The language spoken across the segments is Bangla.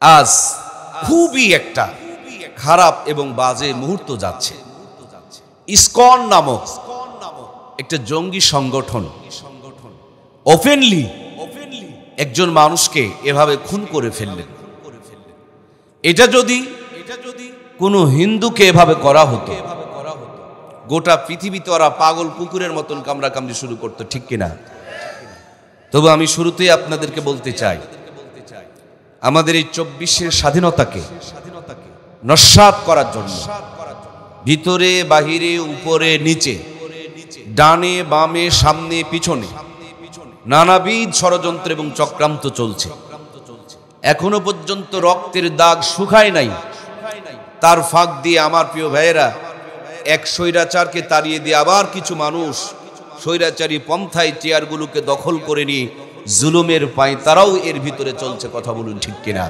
আজ খুবই একটা খারাপ এবং বাজে মুহূর্ত যাচ্ছে। ইসকন নামক একটা জঙ্গি সংগঠন ওপেনলি একজন মানুষকে এভাবে খুন করে ফেললেন। এটা যদি কোনো হিন্দুকে এভাবে করা হতো, গোটা পৃথিবীতে ওরা পাগল কুকুরের মতন কামড়াকামড়ি শুরু করতো, ঠিক কিনা? তবে আমি শুরুতেই আপনাদেরকে বলতে চাই, আমাদের এই 24-এর স্বাধীনতাকে নস্যাৎ করার জন্য ভিতরে বাহিরে উপরে নিচে ডানে বামে সামনে পিছনে নানাবিধ ষড়যন্ত্র এবং চক্রান্ত চলছে। এখনো পর্যন্ত রক্তের দাগ শুকায় নাই। তার ফাঁক দিয়ে আমার প্রিয় ভাইয়েরা এক স্বৈরাচারকে তাড়িয়ে দিয়ে আবার কিছু মানুষ স্বৈরাচারী পন্থায় চেয়ারগুলোকে দখল করে নিয়ে জুলুমের পায় তারাও এর ভিতরে চলছে। কথা বলুন, ঠিক কিনা?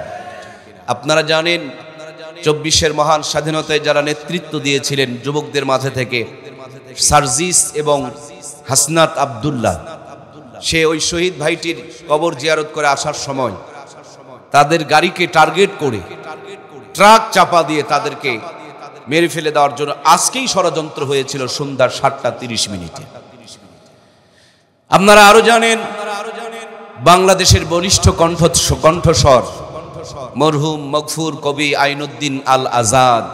আপনারা জানেন 24-এর মহান স্বাধীনতায় যারা নেতৃত্ব দিয়েছিলেন যুবকদের মাঝে থেকে সার্জিস এবং হাসনাত আব্দুল্লাহ, সে ওই শহীদ ভাইটির কবর জিয়ারত করে আসার সময় তাদের গাড়িকে টার্গেট করে ট্রাক চাপা দিয়ে তাদেরকে মেরে ফেলে দেওয়ার জন্য আজকেই ষড়যন্ত্র হয়েছিল সন্ধ্যা 7:30 আপনারা আরো জানেন বাংলাদেশের বলিষ্ঠ কণ্ঠস্বর মরহুম মগফুর কবি আইনুদ্দিন আল আজাদ,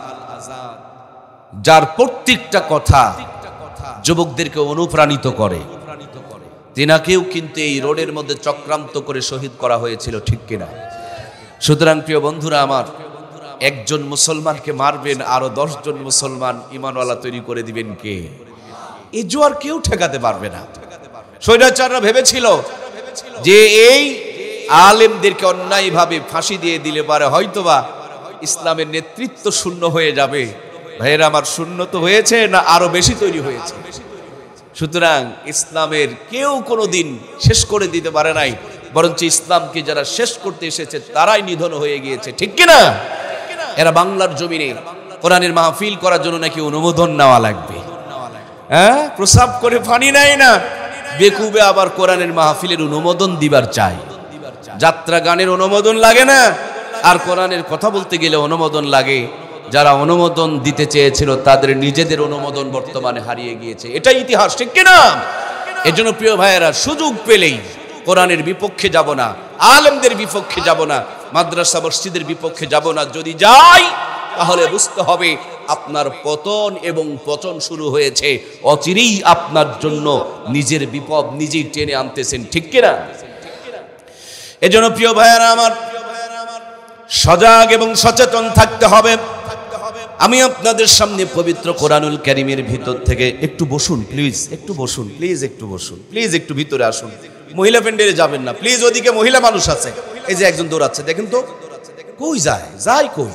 যার প্রত্যেকটা কথা যুবকদেরকে অনুপ্রাণিত করে, তিনাকেও কিন্তু এই রোডের মধ্যে চক্রান্ত করে শহীদ করা হয়েছিল, ঠিক কিনা? সুতরাং প্রিয় বন্ধুরা আমার, একজন মুসলমানকে মারবেন আরো 10 জন মুসলমান ইমানওয়ালা তৈরি করে দিবেন কে? এই জোয়ার কেউ ঠেকাতে পারবে না। স্বৈরাচাররা ভেবেছিল যে এই আলেমদেরকে অন্যায়ভাবে ফাঁসি দিয়ে দিলে পারে হয়তোবা ইসলামের নেতৃত্ব শূন্য হয়ে যাবে। ভাইয়েরা আমার, শূন্য তো হয়েছে না আরো বেশি তৈরি হয়েছে। সুতরাং ইসলামের কেউ কোনোদিন শেষ করে দিতে পারে নাই, বরঞ্চ ইসলামকে যারা শেষ করতে এসেছে তারাই নিধন হয়ে গিয়েছে, ঠিক কিনা? এরা বাংলার জমিনে কোরআনের মাহফিল করার জন্য নাকি অনুমোদন নেওয়া লাগবে। হ্যাঁ, প্রসাব করে পানি নেয় না, বেকুবে আবার কোরআনের মাহফিলের অনুমোদন দিবার চাই। যাত্রা গানের অনুমোদন লাগে না, আর কোরআনের কথা বলতে গেলে অনুমোদন লাগে। যারা অনুমোদন দিতে চেয়েছিল তাদের নিজেদের অনুমোদন বর্তমানে হারিয়ে গিয়েছে। এটাই ইতিহাস, ঠিক কিনা? এজন্য প্রিয় ভাইয়েরা, সুযোগ পেলেই কোরআনের বিপক্ষে যাব না, আলেমদের বিপক্ষে যাব না, মাদ্রাসা মসজিদের বিপক্ষে যাব না। যদি যাই তাহলে বুঝতে হবে আপনার পতন এবং পতন শুরু হয়েছে। অচিরেই আপনার জন্য নিজের বিপদ নিজেই টেনে আনতেছেন, ঠিক কিনা? এজন্য প্রিয় ভাইয়েরা আমার, সজাগ এবং সচেতন থাকতে হবে। আমি আপনাদের সামনে পবিত্র কোরআনুল কারীমের ভিতর থেকে একটু বসুন প্লিজ, একটু বসুন প্লিজ, একটু বসুন প্লিজ, একটু ভিতরে আসুন। মহিলা প্যান্ডেলে যাবেন না প্লিজ, ওদিকে মহিলা মানুষ আছে। এই যে একজন দৌড়াচ্ছে, দেখেন তো কই যায়, যায় কই?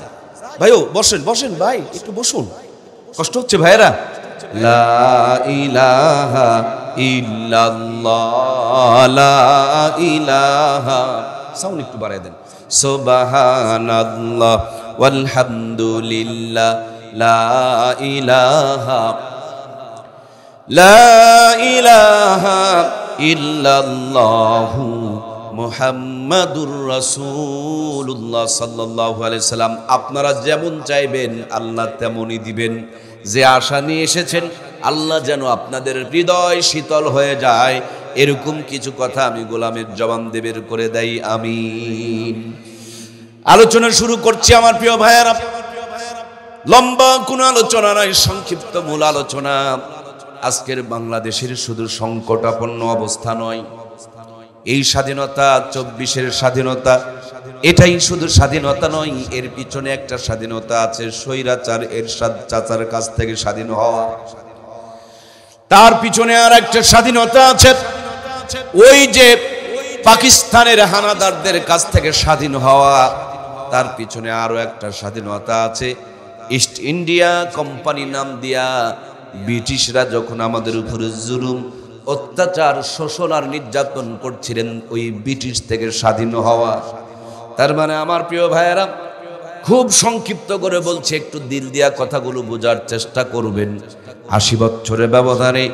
ভাইও বসেন বসেন ভাই, একটু বসুন, কষ্ট হচ্ছে ভাইয়েরা। লা ইলাহা ইল্লাল্লাহ, লা ইলাহা, সাউন্ড একটু বাড়ায় দেন। সুবহানাল্লাহ ওয়ালহামদুলিল্লাহ, লা ইলাহা ইল্লাল্লাহু মুহাম্মাদুর রাসূলুল্লাহ সাল্লাল্লাহু আলাইহি সাল্লাম। আপনারা যেমন চাইবেন আল্লাহ তেমনই দিবেন। যে আশা নিয়ে এসেছেন আল্লাহ যেন আপনাদের হৃদয় শীতল হয়ে যায়, এরকম কিছু কথা আমি গোলামের জবান দিয়ে বের করে দেই। আমিন। আলোচনা শুরু করছি আমার প্রিয় ভাইয়েরা। লম্বা কোনো আলোচনা নয়, সংক্ষিপ্ত মূল আলোচনা। আজকের বাংলাদেশের শুধু সংকটাপন্ন অবস্থা নয়, এই স্বাধীনতা 24-এর স্বাধীনতা, এটাই শুধু স্বাধীনতা নয়, এর পিছনে একটা স্বাধীনতা আছে, স্বৈরাচার এরশাদ চাচার কাছ থেকে স্বাধীন হওয়া। তার পিছনে আর একটা স্বাধীনতা আছে, ওই যে পাকিস্তানের হানাদারদের কাছ থেকে স্বাধীন হওয়া। তার পিছনে আরো একটা স্বাধীনতা আছে, ইস্ট ইন্ডিয়া কোম্পানি নাম দিয়া ব্রিটিশরা যখন আমাদের উপরে জুলুম অত্যাচার শোষণ আর নির্যাতন করছিলেন, ওই ব্রিটিশ থেকে স্বাধীন হওয়া। তার মানে আমার প্রিয় ভাইয়েরা, খুব সংক্ষিপ্ত করে বলছে, একটু দিল দিয়া কথাগুলো বোঝার চেষ্টা করবেন। 80 বছরের ব্যবধানে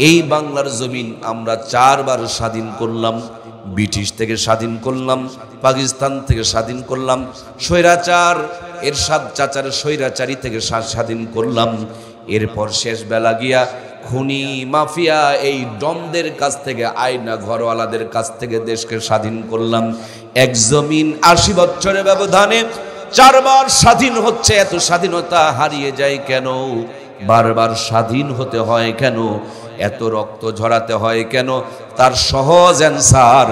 এই বাংলার জমিন আমরা 4 বার স্বাধীন করলাম। ব্রিটিশ থেকে স্বাধীন করলাম, পাকিস্তান থেকে স্বাধীন করলাম, স্বৈরাচার এরশাদ চাচার স্বৈরাচারী থেকে স্বাধীন করলাম। এরপর শেষ বেলা গিয়া খুনি মাফিয়া এই ডমদের কাছ থেকে, আয়না ঘরওয়ালাদের কাছ থেকে দেশকে স্বাধীন করলাম। এক জমিন 80 বছরের ব্যবধানে 4 বার স্বাধীন হচ্ছে। এত স্বাধীনতা হারিয়ে যায় কেন? বারবার স্বাধীন হতে হয় কেন? এত রক্ত ঝরাতে হয় কেন? তার সহজ অ্যান্সার,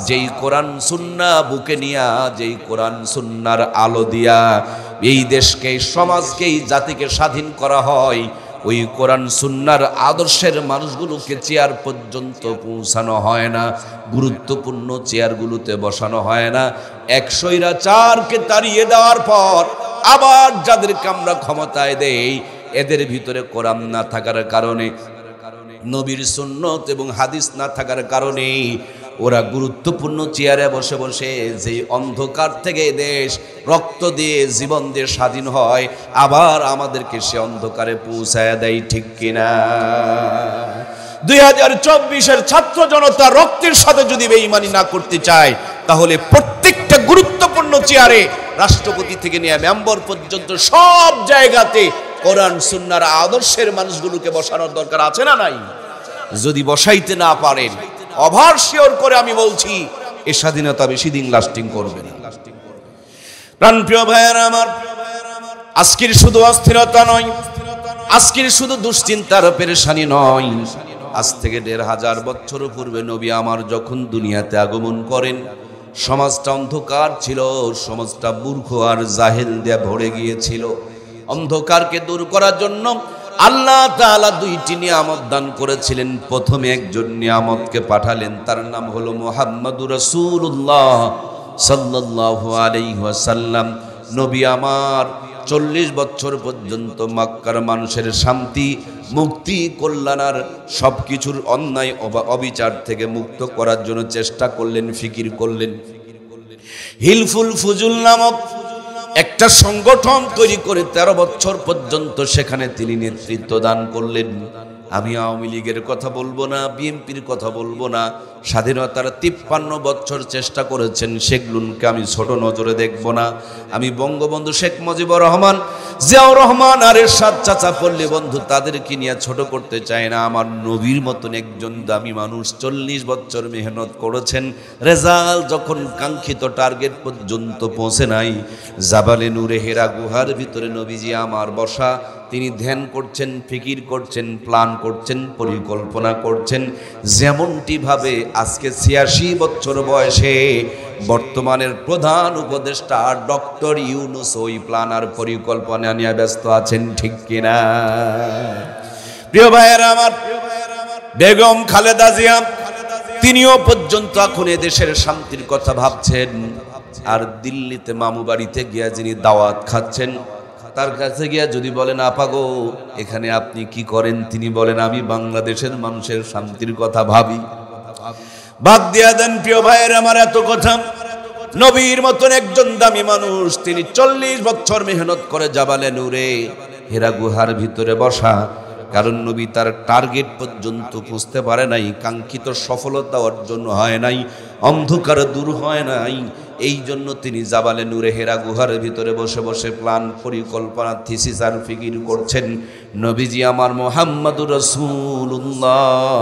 যেই কোরআন সুন্নাহ বুকে নিয়া, যেই কোরআন সুন্নাহর আলো দিয়া এই দেশকে, সমাজকে, এই জাতিকে স্বাধীন করা হয়, ওই কোরআন সুন্নাহর আদর্শের মানুষগুলোকে চেয়ার পর্যন্ত পৌঁছানো হয় না, গুরুত্বপূর্ণ চেয়ারগুলোতে বসানো হয় না। 104কে তাড়িয়ে দেওয়ার পর আবার যাদেরকে আমরা ক্ষমতায় দেই, এদের ভিতরে কোরআন না থাকার কারণে, নবীর সুন্নত এবং হাদিস না থাকার কারণে ওরা গুরুত্বপূর্ণ চেয়ারে বসে বসে যে অন্ধকার থেকে দেশ রক্ত দিয়ে, জীবন দিয়ে স্বাধীন হয়, আবার আমাদেরকে সে অন্ধকারে পৌঁছায় দেয়। ঠিক কিনা? 2024-এর ছাত্র জনতা রক্তের সাথে যদি বেঈমানি না করতে চায়, তাহলে প্রত্যেকটা গুরুত্বপূর্ণ চেয়ারে, রাষ্ট্রপতি থেকে নিয়ে মেম্বার পর্যন্ত সব জায়গাতে কোরআন সুন্নাহর আদর্শের মানুষগুলোকে বসানোর দরকার আছে না নাই? যদি বসাইতে না পারেন, ওভার শিওর করে আমি বলছি, এই স্বাধীনতা বেশি দিন লাস্টিং করবে না। প্রাণপ্রিয় ভাইয়েরা আমার, আজকের শুধু অস্থিরতা নয়, আজকের শুধু দুশ্চিন্তার পেরেশানি নয়। আজ থেকে 1500 বছর পূর্বে নবী আমার যখন দুনিয়াতে আগমন করেন, সমাজটা অন্ধকার ছিল, সমাজটা মূর্খ আর জাহেল দিয়ে ভরে গিয়েছিল। অন্ধকারকে দূর করার জন্য আল্লাহ তাআলা 2টি নিয়ামত দান করেছিলেন। প্রথমে একজন নিয়ামতকে পাঠালেন, তার নাম হলো মুহাম্মাদুর রাসূলুল্লাহ সাল্লাল্লাহু আলাইহি ওয়াসাল্লাম। নবী আমার 40 বছর পর্যন্ত মক্কার মানুষের শান্তি, মুক্তি, কল্যাণ আর সবকিছুর অন্যায় অবিচার থেকে মুক্ত করার জন্য চেষ্টা করলেন, ফিকির করলেন। হিলফুল ফুজুল নামক একটা সংগঠন তৈরি করে 13 বছর পর্যন্ত সেখানে তিনি নেতৃত্ব দান করলেন। আমি আওয়ামী লীগের কথা বলবো না, বিএনপির কথা বলবো না। স্বাধীনতার 53 বছর চেষ্টা করেছেন, সেগুলোকে আমি ছোট নজরে দেখব না। আমি বঙ্গবন্ধু শেখ মুজিবুর রহমান, জিয়াউর রহমান আর এরশাদ চাচা পল্লী বন্ধু, তাদেরকে নিয়ে ছোট করতে চাই না। আমার নবীর মতন একজন দামি মানুষ 40 বছর মেহনত করেছেন, রেজাল্ট যখন কাঙ্ক্ষিত টার্গেট পর্যন্ত পৌঁছে নাই, জাবালে নূরে হেরা গুহার ভিতরে নবীজি আমার বসা, তিনি ধ্যান করছেন, ফিকির করছেন, প্ল্যান করছেন, পরিকল্পনা করছেন। যেমনটি ভাবে আজকে 86 বছর বয়সে বর্তমানের প্রধান উপদেষ্টা ডক্টর ইউনূস ওই প্ল্যান আর পরিকল্পনা নিয়ে ব্যস্ত আছেন। ঠিক কিনা? প্রিয় ভাইয়েরা আমার, বেগম খালেদা জিয়া তিনিও পর্যন্ত এখন দেশের শান্তির কথা ভাবছেন। আর দিল্লিতে মামু বাড়িতে গিয়া যিনি দাওয়াত খাচ্ছেন, তার কাছে গিয়া যদি বলেন, আপা গো এখানে আপনি কি করেন, তিনি বলেন, আমি বাংলাদেশের মানুষের শান্তির কথা ভাবি। বাদ দিয়া দেন প্রিয় ভাইয়ের আমার এত কথা। নবীর মতন একজন দামি মানুষ, তিনি 40 বছর মেহনত করে জাবালে নূরে হেরা গুহার ভিতরে বসা, কারণ নবী তার টার্গেট পর্যন্ত পৌঁছতে পারে নাই, কাঙ্ক্ষিত সফলতা অর্জন হয় নাই, অন্ধকার দূর হয় নাই। এই জন্য তিনি জাবালে নূরে হেরা গুহার ভিতরে বসে বসে প্ল্যান, পরিকল্পনা, থিসিস আর ফিকির করছেন। নবীজি আমার মুহাম্মাদুর রাসূলুল্লাহ,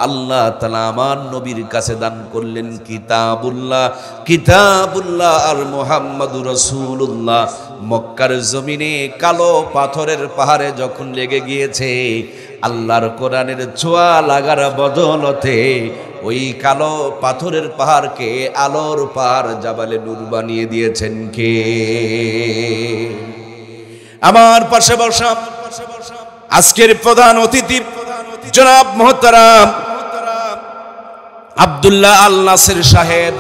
আল্লাহ তাআলা আমার নবীর কাছে দান করলেন কিতাবুল্লাহ, কিতাবুল্লাহ আর মুহাম্মাদুর রাসূলুল্লাহ। মক্কার জমিনে কালো পাথরের পাহাড়ে যখন লেগে গিয়েছে, আল্লাহর কোরআনের ছোঁয়া লাগার বদলতে ওই কালো পাথরের পাহাড়কে আলোর পাহাড় জাবালে নূর বানিয়ে দিয়েছেন কে? আমার পাশে বসা আজকের প্রধান অতিথি জনাব মোহতারাম আব্দুল্লাহ আল নাসির সাহেব।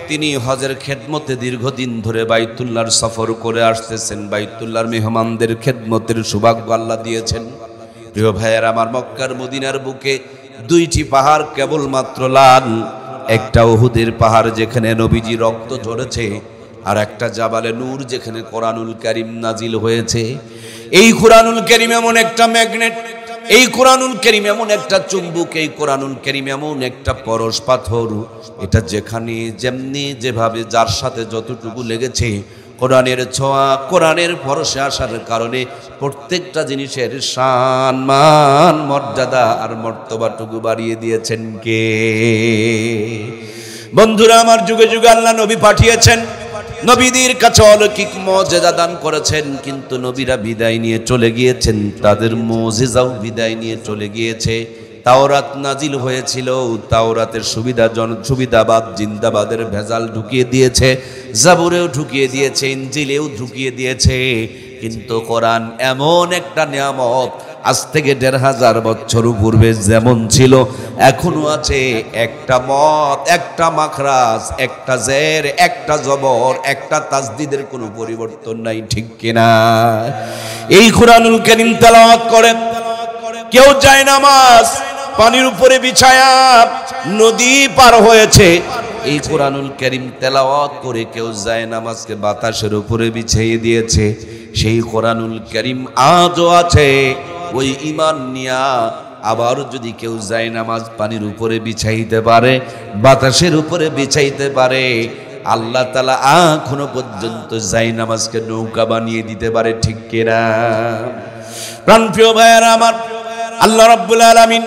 তিনি হজের খেদমতে দীর্ঘদিন ধরে বাইতুল্লাহর সফর করে আসতেছেন। বাইতুল্লাহর মেহমানদের খেদমতের সৌভাগ্য আল্লাহ দিয়েছেন। প্রিয় ভাইয়ের আমার, মক্কার মদিনার বুকে 2টি পাহাড় কেবলমাত্র লাল। একটা উহুদের পাহাড় যেখানে নবীজি রক্ত ঝরেছে, আর একটা জাবালে নূর যেখানে কোরআনুল কারীম নাজিল হয়েছে। এই কোরআনুল কারীম এমন একটা ম্যাগনেট, এই কোরআনুল কারীম এমন একটা চুম্বক, এই কোরআনুল কারীম এমন একটা পরশ পাথর, এটা যেখানে যেমনি যেভাবে যার সাথে যতটুকু লেগেছে কোরআনের ছোঁয়া, কোরআনের পরশে আসার কারণে প্রত্যেকটা জিনিসের শান, মান, মর্যাদা আর মর্তবাটুকু বাড়িয়ে দিয়েছেন কে? বন্ধুরা আমার, যুগে যুগে আল্লাহ নবী পাঠিয়েছেন, নবীদের কাছে অলৌকিক মুজিজা দান করেছেন, কিন্তু নবীরা বিদায় নিয়ে চলে গিয়েছেন, তাদের মুজিজাও বিদায় নিয়ে চলে গিয়েছে। তাওরাত নাজিল হয়েছিল, তাওরাতের সুবিধাবাদ জিন্দাবাদের ভেজাল ঢুকিয়ে দিয়েছে, জাবুরেও ঢুকিয়ে দিয়েছে, ইনজিলেও ঢুকিয়ে দিয়েছে, কিন্তু কোরআন এমন একটা নিয়ামত, আজ থেকে ১৫০০ বছর পূর্বে যেমন ছিল এখনো আছে। একটা মত, একটা মাখরাজ, একটা জের, একটা জবর, একটা তাসদিদের কোনো পরিবর্তন নাই, ঠিক কিনা? এই কোরআনুল কারীম তেলাওয়াত করে কেউ যায় নামাজ পানির উপরে বিছায়া নদী পার হয়েছে, এই কোরআনুল কারীম তেলাওয়াত করে কেউ যায় নামাজকে বাতাসের উপরে বিছিয়ে দিয়েছে। সেই কোরআনুল কারীম আজও আছে। ওই ঈমান নিয়া আবার যদি কেউ যায় নামাজ পানির উপরে বিছাইতে পারে, বাতাসের উপরে বিছাইতে পারে, আল্লাহ তাআলা এখনো পর্যন্ত যায় নামাজকে নৌকা বানিয়ে দিতে পারে, ঠিক কিনা? প্রাণপ্রিয় ভাইয়েরা আমার, আল্লাহ রাব্বুল আলামিন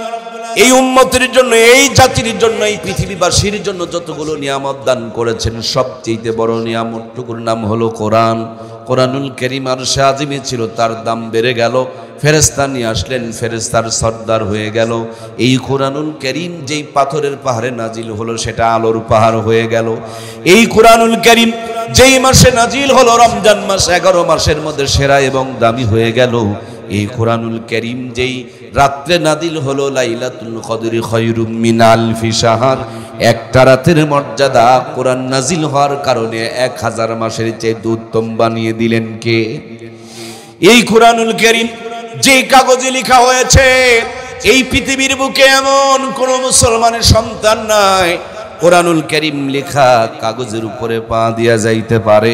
এই উম্মতের জন্য, এই জাতির জন্য, এই পৃথিবীবাসীর জন্য যতগুলো নিয়ামত দান করেছেন, সবচেয়ে বড় নিয়ামতটুকুর নাম হলো কোরআন। কোরআনুল কারীম আরশে আজিমে ছিল, তার দাম বেড়ে গেল, ফেরেশতা নিয়ে আসলেন, ফেরেশতার সর্দার হয়ে গেল। এই কোরআনুল কারীম যেই পাথরের পাহাড়ে নাজিল হলো, সেটা আলোর পাহাড় হয়ে গেল। এই কোরআনুল কারীম যেই মাসে নাজিল হলো, রমজান মাস, 11 মাসের মধ্যে সেরা এবং দামি হয়ে গেল। এই কোরআনুল কারীম যেই রাত্রে নাজিল হলো, লাইলাতুল কদরি খায়রুম মিন আলফি শাহর, একটা রাতের মর্যাদা কোরআন নাজিল হওয়ার কারণে 1000 মাসের চেয়ে উত্তম বানিয়ে দিলেন কে? এই কোরআনুল কারীম যে কাগজে লেখা হয়েছে, এই পৃথিবীর বুকে এমন কোন মুসলমানের সন্তান নাই কোরআনুল কারীম লেখা কাগজের উপরে পা দিয়া যাইতে পারে।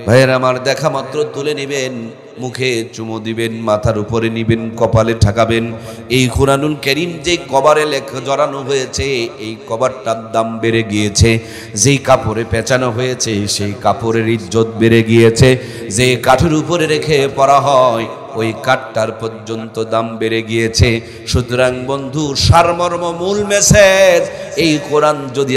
ভাইয়ের আমার, দেখা মাত্র তুলে নেবেন, মুখে চুমু দিবেন, মাথার উপরে নিবেন, কপালে ঠাকাবেন। এই কোরআনুল কারীম যে কভারে লেখা জড়ানো হয়েছে, এই কভারটার দাম বেড়ে গিয়েছে। যেই কাপড়ে পেঁচানো হয়েছে, সেই কাপড়ের ইজ্জত বেড়ে গিয়েছে। যে কাঠের উপরে রেখে পড়া হয়, ওই কাঠটার পর্যন্ত দাম বেড়ে গিয়েছে। সুতরাং বন্ধু, সারমর্ম মূল মেসেজ, এই কোরআন যদি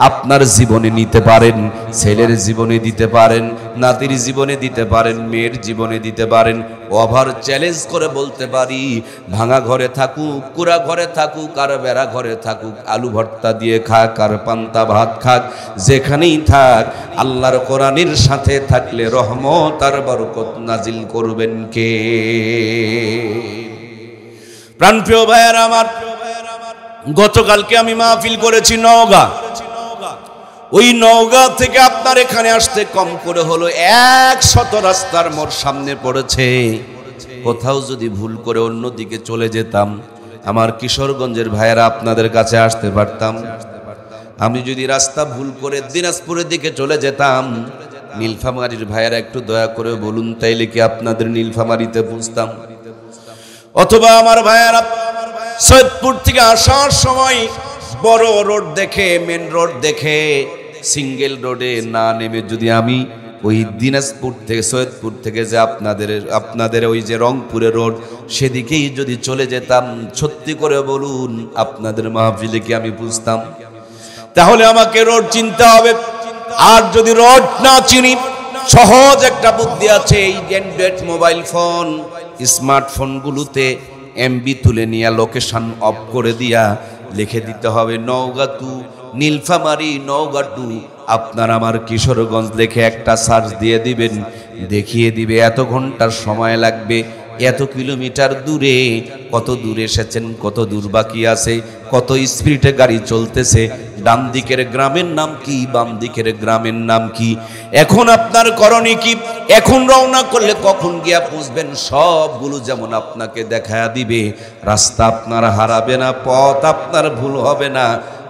আপনার জীবনে নিতে পারেন, ছেলের জীবনে দিতে পারেন, নাতির জীবনে দিতে পারেন, মেয়ের জীবনে দিতে পারেন, ওভার চ্যালেঞ্জ করে বলতে পারি, ভাঙা ঘরে থাকুক, কুড়া ঘরে থাকুক, আর বেড়া ঘরে থাকুক, আলু ভর্তা দিয়ে খাক আর পান্তা ভাত খাক, যেখানেই থাক, আল্লাহর কোরআনের সাথে থাকলে রহমত আর বরকত নাজিল করবেন কে? প্রাণপ্রিয় ভাইয়েরা আমার, গতকালকে আমি মাহফিল করেছি নওগাঁ। ওই নওগাঁ থেকে আপনার এখানে আসতে কম করে হলো 100 রাস্তার মোড় সামনে পড়েছে। কোথাও যদি ভুল করে অন্যদিকে চলে যেতাম, আমার কিশোরগঞ্জের ভাইয়েরা আপনাদের কাছে আসতে পারতাম। আমি যদি রাস্তা ভুল করে দিনাজপুরের দিকে চলে যেতাম, নীলফামারীর ভাইয়েরা একটু দয়া করে বলুন, তাইলে কি আপনাদের নীলফামারীতে পৌঁছতাম? অথবা আমার ভাইয়েরা সৈয়দপুর থেকে আসার সময় বড় রোড দেখে, মেন রোড দেখে, সিঙ্গেল রোডে না নেমে যদি আমি ওই দিনাজপুর থেকে, সৈয়দপুর থেকে যে আপনাদের ওই যে রংপুরের রোড, সেদিকেই যদি চলে যেতাম, সত্যি করে বলুন, আপনাদের মাহফিলে কি আমি বুঝতাম? তাহলে আমাকে রোড চিনতে হবে। আর যদি রোড না চিনি, সহজ একটা বুদ্ধি আছে। এই অ্যান্ড্রয়েড মোবাইল ফোন, স্মার্টফোনগুলোতে এমবি তুলে নিয়ে লোকেশন অফ করে দিয়া লিখে দিতে হবে নওগাঁ টু নীলফামারী, নওগাঁ টু আপনার আমার কিশোরগঞ্জ লিখে একটা সার্চ দিয়ে দিবেন, দেখিয়ে দিবে এত ঘন্টার সময় লাগবে, এত কিলোমিটার দূরে, কত দূরে এসেছেন, কত দূর বাকি আছে, কত স্পিডে গাড়ি চলতেছে, ডান দিকের গ্রামের নাম কি, বাম দিকের গ্রামের নাম কি, এখন আপনার করণীয় কি, এখন রওনা করলে কখন গিয়া পৌঁছবেন, সবগুলো যেমন আপনাকে দেখায়া দিবে। রাস্তা আপনার হারাবে না, পথ আপনার ভুল হবে না।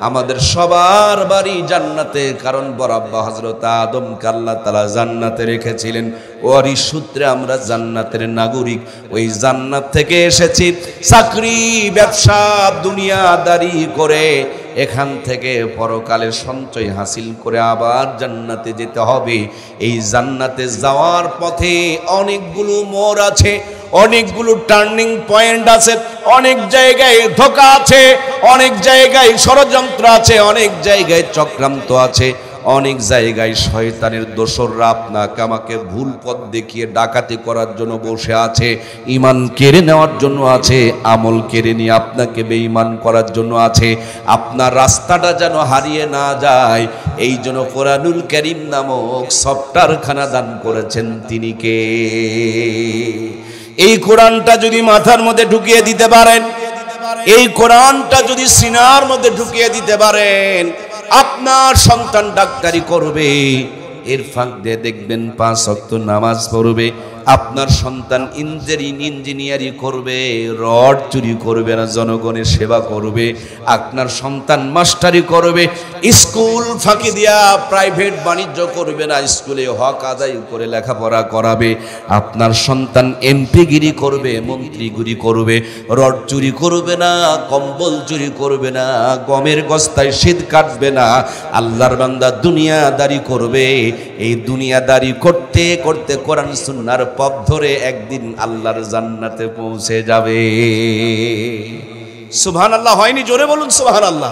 আমাদের সবার বাড়ি জান্নাতে, কারণ বরাব্বা হযরত আদমকে আল্লাহ তাআলা জান্নাতে রেখেছিলেন। ওরই সূত্রে আমরা জান্নাতের নাগরিক। ওই জান্নাত থেকে এসেছি চাকরি ব্যবসা দুনিয়াদারি করে, এখান থেকে পরকালের সঞ্চয় হাসিল করে আবার জান্নাতে যেতে হবে। এই জান্নাতে যাওয়ার পথে অনেকগুলো মোড় আছে, অনেকগুলো টার্নিং পয়েন্ট আছে, অনেক জায়গায় ধোঁকা আছে, অনেক জায়গায় ষড়যন্ত্র আছে, অনেক জায়গায় চক্রান্ত আছে, অনেক জায়গায় শয়তানের দোসররা আপনাকে আমাকে ভুল পথ দেখিয়ে ডাকাতি করার জন্য বসে আছে, ঈমান কেড়ে নেওয়ার জন্য আছে, আমল কেড়ে নিয়ে আপনাকে বেঈমান করার জন্য আছে। আপনার রাস্তাটা যেন হারিয়ে না যায়, এই জন্য কোরআনুল কারীম নামক সফটওয়্যারখানা দান করেছেন তিনি কে? এই কোরআনটা যদি মাথার মধ্যে ঢুকিয়ে দিতে পারেন, এই কোরআনটা যদি সিনার মধ্যে ঢুকিয়ে দিতে পারেন, আপনার সন্তান ডাক্তারি করবে, এর ফাঁক দিয়ে দেখবেন 5 ওয়াক্ত নামাজ পড়বে। আপনার সন্তান ইঞ্জিনিয়ারিং করবে, রড চুরি করবে না, জনগণের সেবা করবে। আপনার সন্তান মাস্টারি করবে, স্কুল ফাঁকি দিয়া প্রাইভেট বাণিজ্য করবে না, স্কুলে হক আদায় করে লেখাপড়া করাবে। আপনার সন্তান এমপিগিরি করবে, মন্ত্রীগিরি করবে, রড চুরি করবে না, কম্বল চুরি করবে না, গমের বস্তায় শীত কাটবে না, আল্লাহর বান্দা দুনিয়াদারি করবে। এই দুনিয়াদারি করতে করতে কোরআন সুন্নাহর পথ ধরে একদিন আল্লাহর জান্নাতে পৌঁছে যাবে। সুবহানাল্লাহ হয়নি? জোরে বলুন সুবহানাল্লাহ।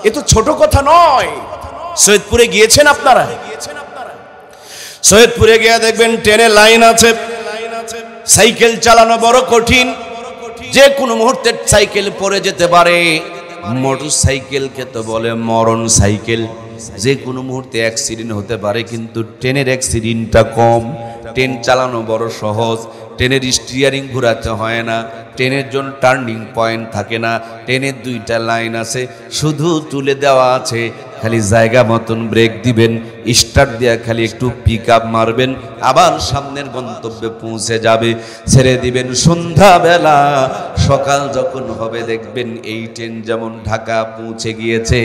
এ তো ছোট কথা নয়। সৈয়দপুরে গিয়েছেন আপনারা? সৈয়দপুরে গিয়ে দেখবেন ট্রেনে লাইন আছে, সাইকেল চালানো বড় কঠিন, যে কোনো মুহূর্তে সাইকেল পড়ে যেতে পারে। মোটর সাইকেলকে তো বলে মরণ সাইকেল, যে কোনো মুহূর্তে অ্যাক্সিডেন্ট হতে পারে, কিন্তু ট্রেনের অ্যাক্সিডেন্টটা কম। ট্রেন চালানো বড় সহজ, ট্রেনের স্টিয়ারিং ঘোরাতে হয় না, ট্রেনের জন্য টার্নিং পয়েন্ট থাকে না, ট্রেনের 2টা লাইন আছে, শুধু তুলে দেওয়া আছে, খালি জায়গা মতন ব্রেক দিবেন, স্টার্ট দিয়া খালি একটু পিক আপ মারবেন, আবার সামনের গন্তব্যে পৌঁছে যাবে। ছেড়ে দিবেন সন্ধ্যাবেলা, সকাল যখন হবে দেখবেন এই ট্রেন যেমন ঢাকা পৌঁছে গিয়েছে।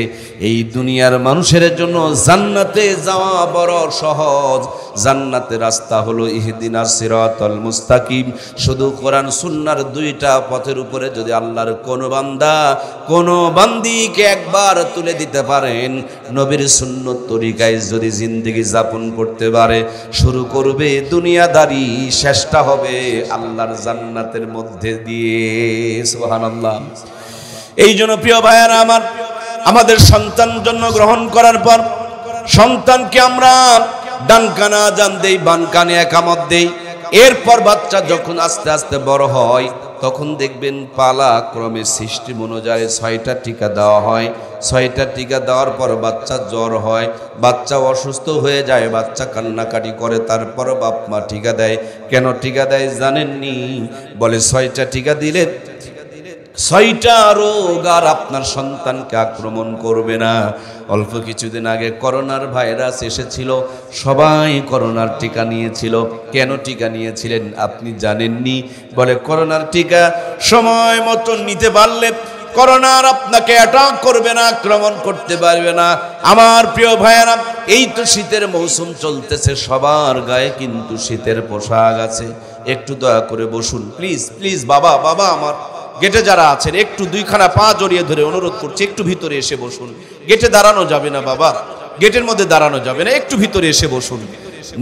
এই দুনিয়ার মানুষের জন্য জান্নাতে যাওয়া বড় সহজ। জান্নাতের রাস্তা হলো ইহদিনাস সিরাতাল মুস্তাকিম। শুধু কোরআন সুন্নাহর 2টা পথের উপরে যদি আল্লাহর কোন বান্দা কোন বান্দিকে একবার তুলে দিতে পারেন, নবীর সুন্নত তরিকায় যদি জিন্দেগি যাপন করতে পারে, শুরু করবে দুনিয়াদারি, শেষটা হবে আল্লাহর জান্নাতের মধ্যে দিয়ে। সুবহানাল্লাহ। এই জন্য প্রিয় ভাইয়েরা আমার, আমাদের সন্তান জন্ম গ্রহণ করার পর সন্তানকে আমরা ডান কানে আযান দেই, বাম কানে একামত দেই। এরপর বাচ্চা যখন আস্তে আস্তে বড় হয়, তখন দেখবেন পালা ক্রমে সিস্টেম অনুযায়ী 6টা টিকা দেওয়া হয়। 6টা টিকা দেওয়ার পর বাচ্চা জ্বর হয়, বাচ্চা অসুস্থ হয়ে যায়, বাচ্চা কান্নাকাটি করে, তারপর বাপ মা টিকা দেয়। কেন টিকা দেয় জানেননি? বলে 6টা টিকা দিলে 6টা রোগ আর আপনার সন্তানকে আক্রমণ করবে না। অল্প কিছুদিন আগে করোনার ভাইরাস এসেছিল, সবাই করোনার টিকা নিয়েছিল। কেন টিকা নিয়েছিলেন আপনি জানেননি? বলে করোনার টিকা সময় মতো নিতে পারলে করোনার আপনাকে অ্যাটাক করবে না, আক্রমণ করতে পারবে না। আমার প্রিয় ভাইয়েরা, এই তো শীতের মৌসুম চলতেছে, সবার গায়ে কিন্তু শীতের পোশাক আছে। একটু দয়া করে বসুন প্লিজ, প্লিজ। বাবা বাবা আমার গেটে যারা আছেন, একটু 2খানা পা জড়িয়ে ধরে অনুরোধ করছি, একটু ভিতরে এসে বসুন। গেটে দাঁড়ানো যাবে না বাবা, গেটের মধ্যে দাঁড়ানো যাবে না, একটু ভিতরে এসে বসুন।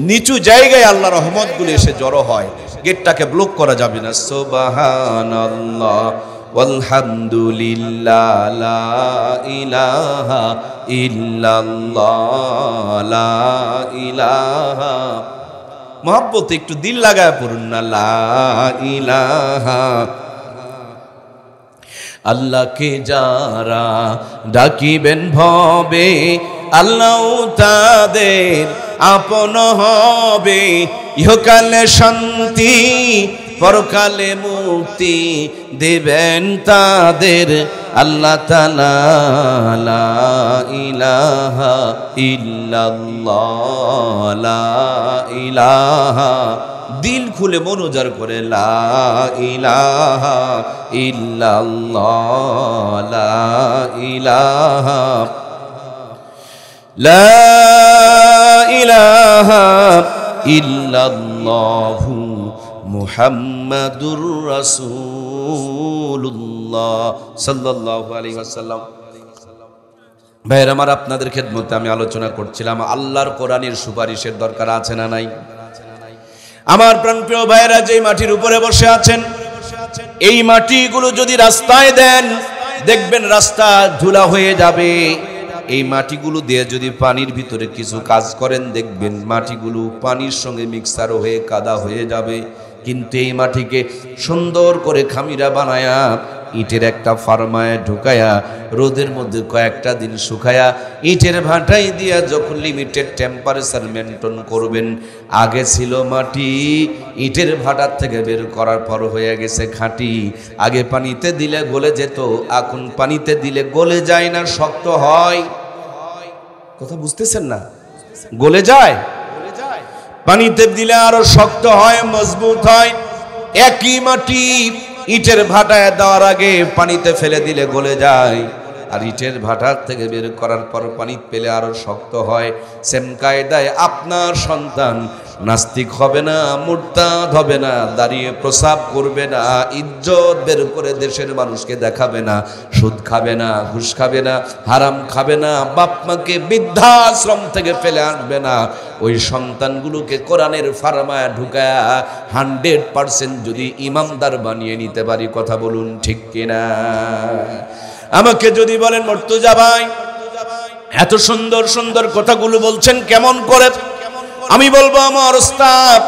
নিচু জায়গায় আল্লাহর রহমতগুলো এসে জড়ো হয়, গেটটাকে ব্লক করা যাবে না। সুবহানাল্লাহ ওয়ালহামদুলিল্লাহ লা ইলাহা ইল্লাল্লাহ লা ইলাহা। মহব্বতে একটু দিল লাগায় পড়ুন না, লা ইলাহা। আল্লাহকে যারা ডাকিবেন ভবে, আল্লাহ তাদের আপন হবে। ইহকালে শান্তি, পরকালে মুক্তি দেবেন তাদের আল্লাহ তাআলা। লা ইলাহা ইল্লাল্লাহ লা ইলাহা দিল খুলে মন উজাড় করে লা ইলাহা ইল্লাল্লাহ, লা ইলাহা, লা ইলাহা ইল্লাল্লাহু মুহাম্মাদুর রাসূলুল্লাহ সাল্লাল্লাহু আলাইহি ওয়াসাল্লাম। ভাইয়ের আমার, আপনাদের খেদমতে আমি আলোচনা করছিলাম আল্লাহর কোরআনের সুপারিশের দরকার আছে না নাই? আমার প্রাণপ্রিয় ভাইয়েরা, যেই মাটির উপরে বসে আছেন, এই মাটিগুলো যদি রাস্তায় দেন, দেখবেন রাস্তা ধুলা হয়ে যাবে। এই মাটিগুলো দিয়ে যদি পানির ভিতরে কিছু কাজ করেন, দেখবেন মাটিগুলো পানির সঙ্গে মিক্সার হয়ে কাদা হয়ে যাবে। কিন্তু এই মাটিকে সুন্দর করে খামিরা বানায়া, ইটের একটা ফার্মায় ঢুকায়া, রোদের মধ্যে কয়েকটা দিন শুকায়া, ইটের ভাটাই দিয়া যখন লিমিটেড টেম্পারেচার মেনটেন করবেন, আগে ছিল মাটি, ইটের ভাটার থেকে বের করার পর হয়ে গেছে খাঁটি। আগে পানিতে দিলে গলে যেত, এখন পানিতে দিলে গলে যায় না, শক্ত হয়। কথা বুঝতেছেন না? গলে যায়, পানিতে দিলে আরো শক্ত হয়, মজবুত হয়। একই মাটি ইটের ভাটায় দেওয়ার আগে পানিতে ফেলে দিলে গলে যায়, আর ইটের ভাটার থেকে বের করার পর পানি পেলে আরো শক্ত হয়। সেম কায়দায় আপনার সন্তান নাস্তিক হবে না, মুরতাদ হবে না, দাঁড়িয়ে প্রসাব করবে না, ইজ্জত বের করে দেশের মানুষকে দেখাবে না, সুদ খাবে না, ঘুষ খাবে না, হারাম খাবে না, বাপ মাকে বৃদ্ধাশ্রম থেকে ফেলে আনবে না। ওই সন্তানগুলোকে কোরআনের ফার্মায় ঢুকায়া 100% যদি ইমামদার বানিয়ে নিতে পারি, কথা বলুন ঠিক কিনা? আমাকে যদি বলেন মুর্তজা ভাই, এত সুন্দর সুন্দর কথাগুলো বলছেন কেমন করে, আমি বলবো আমার ওস্তাদ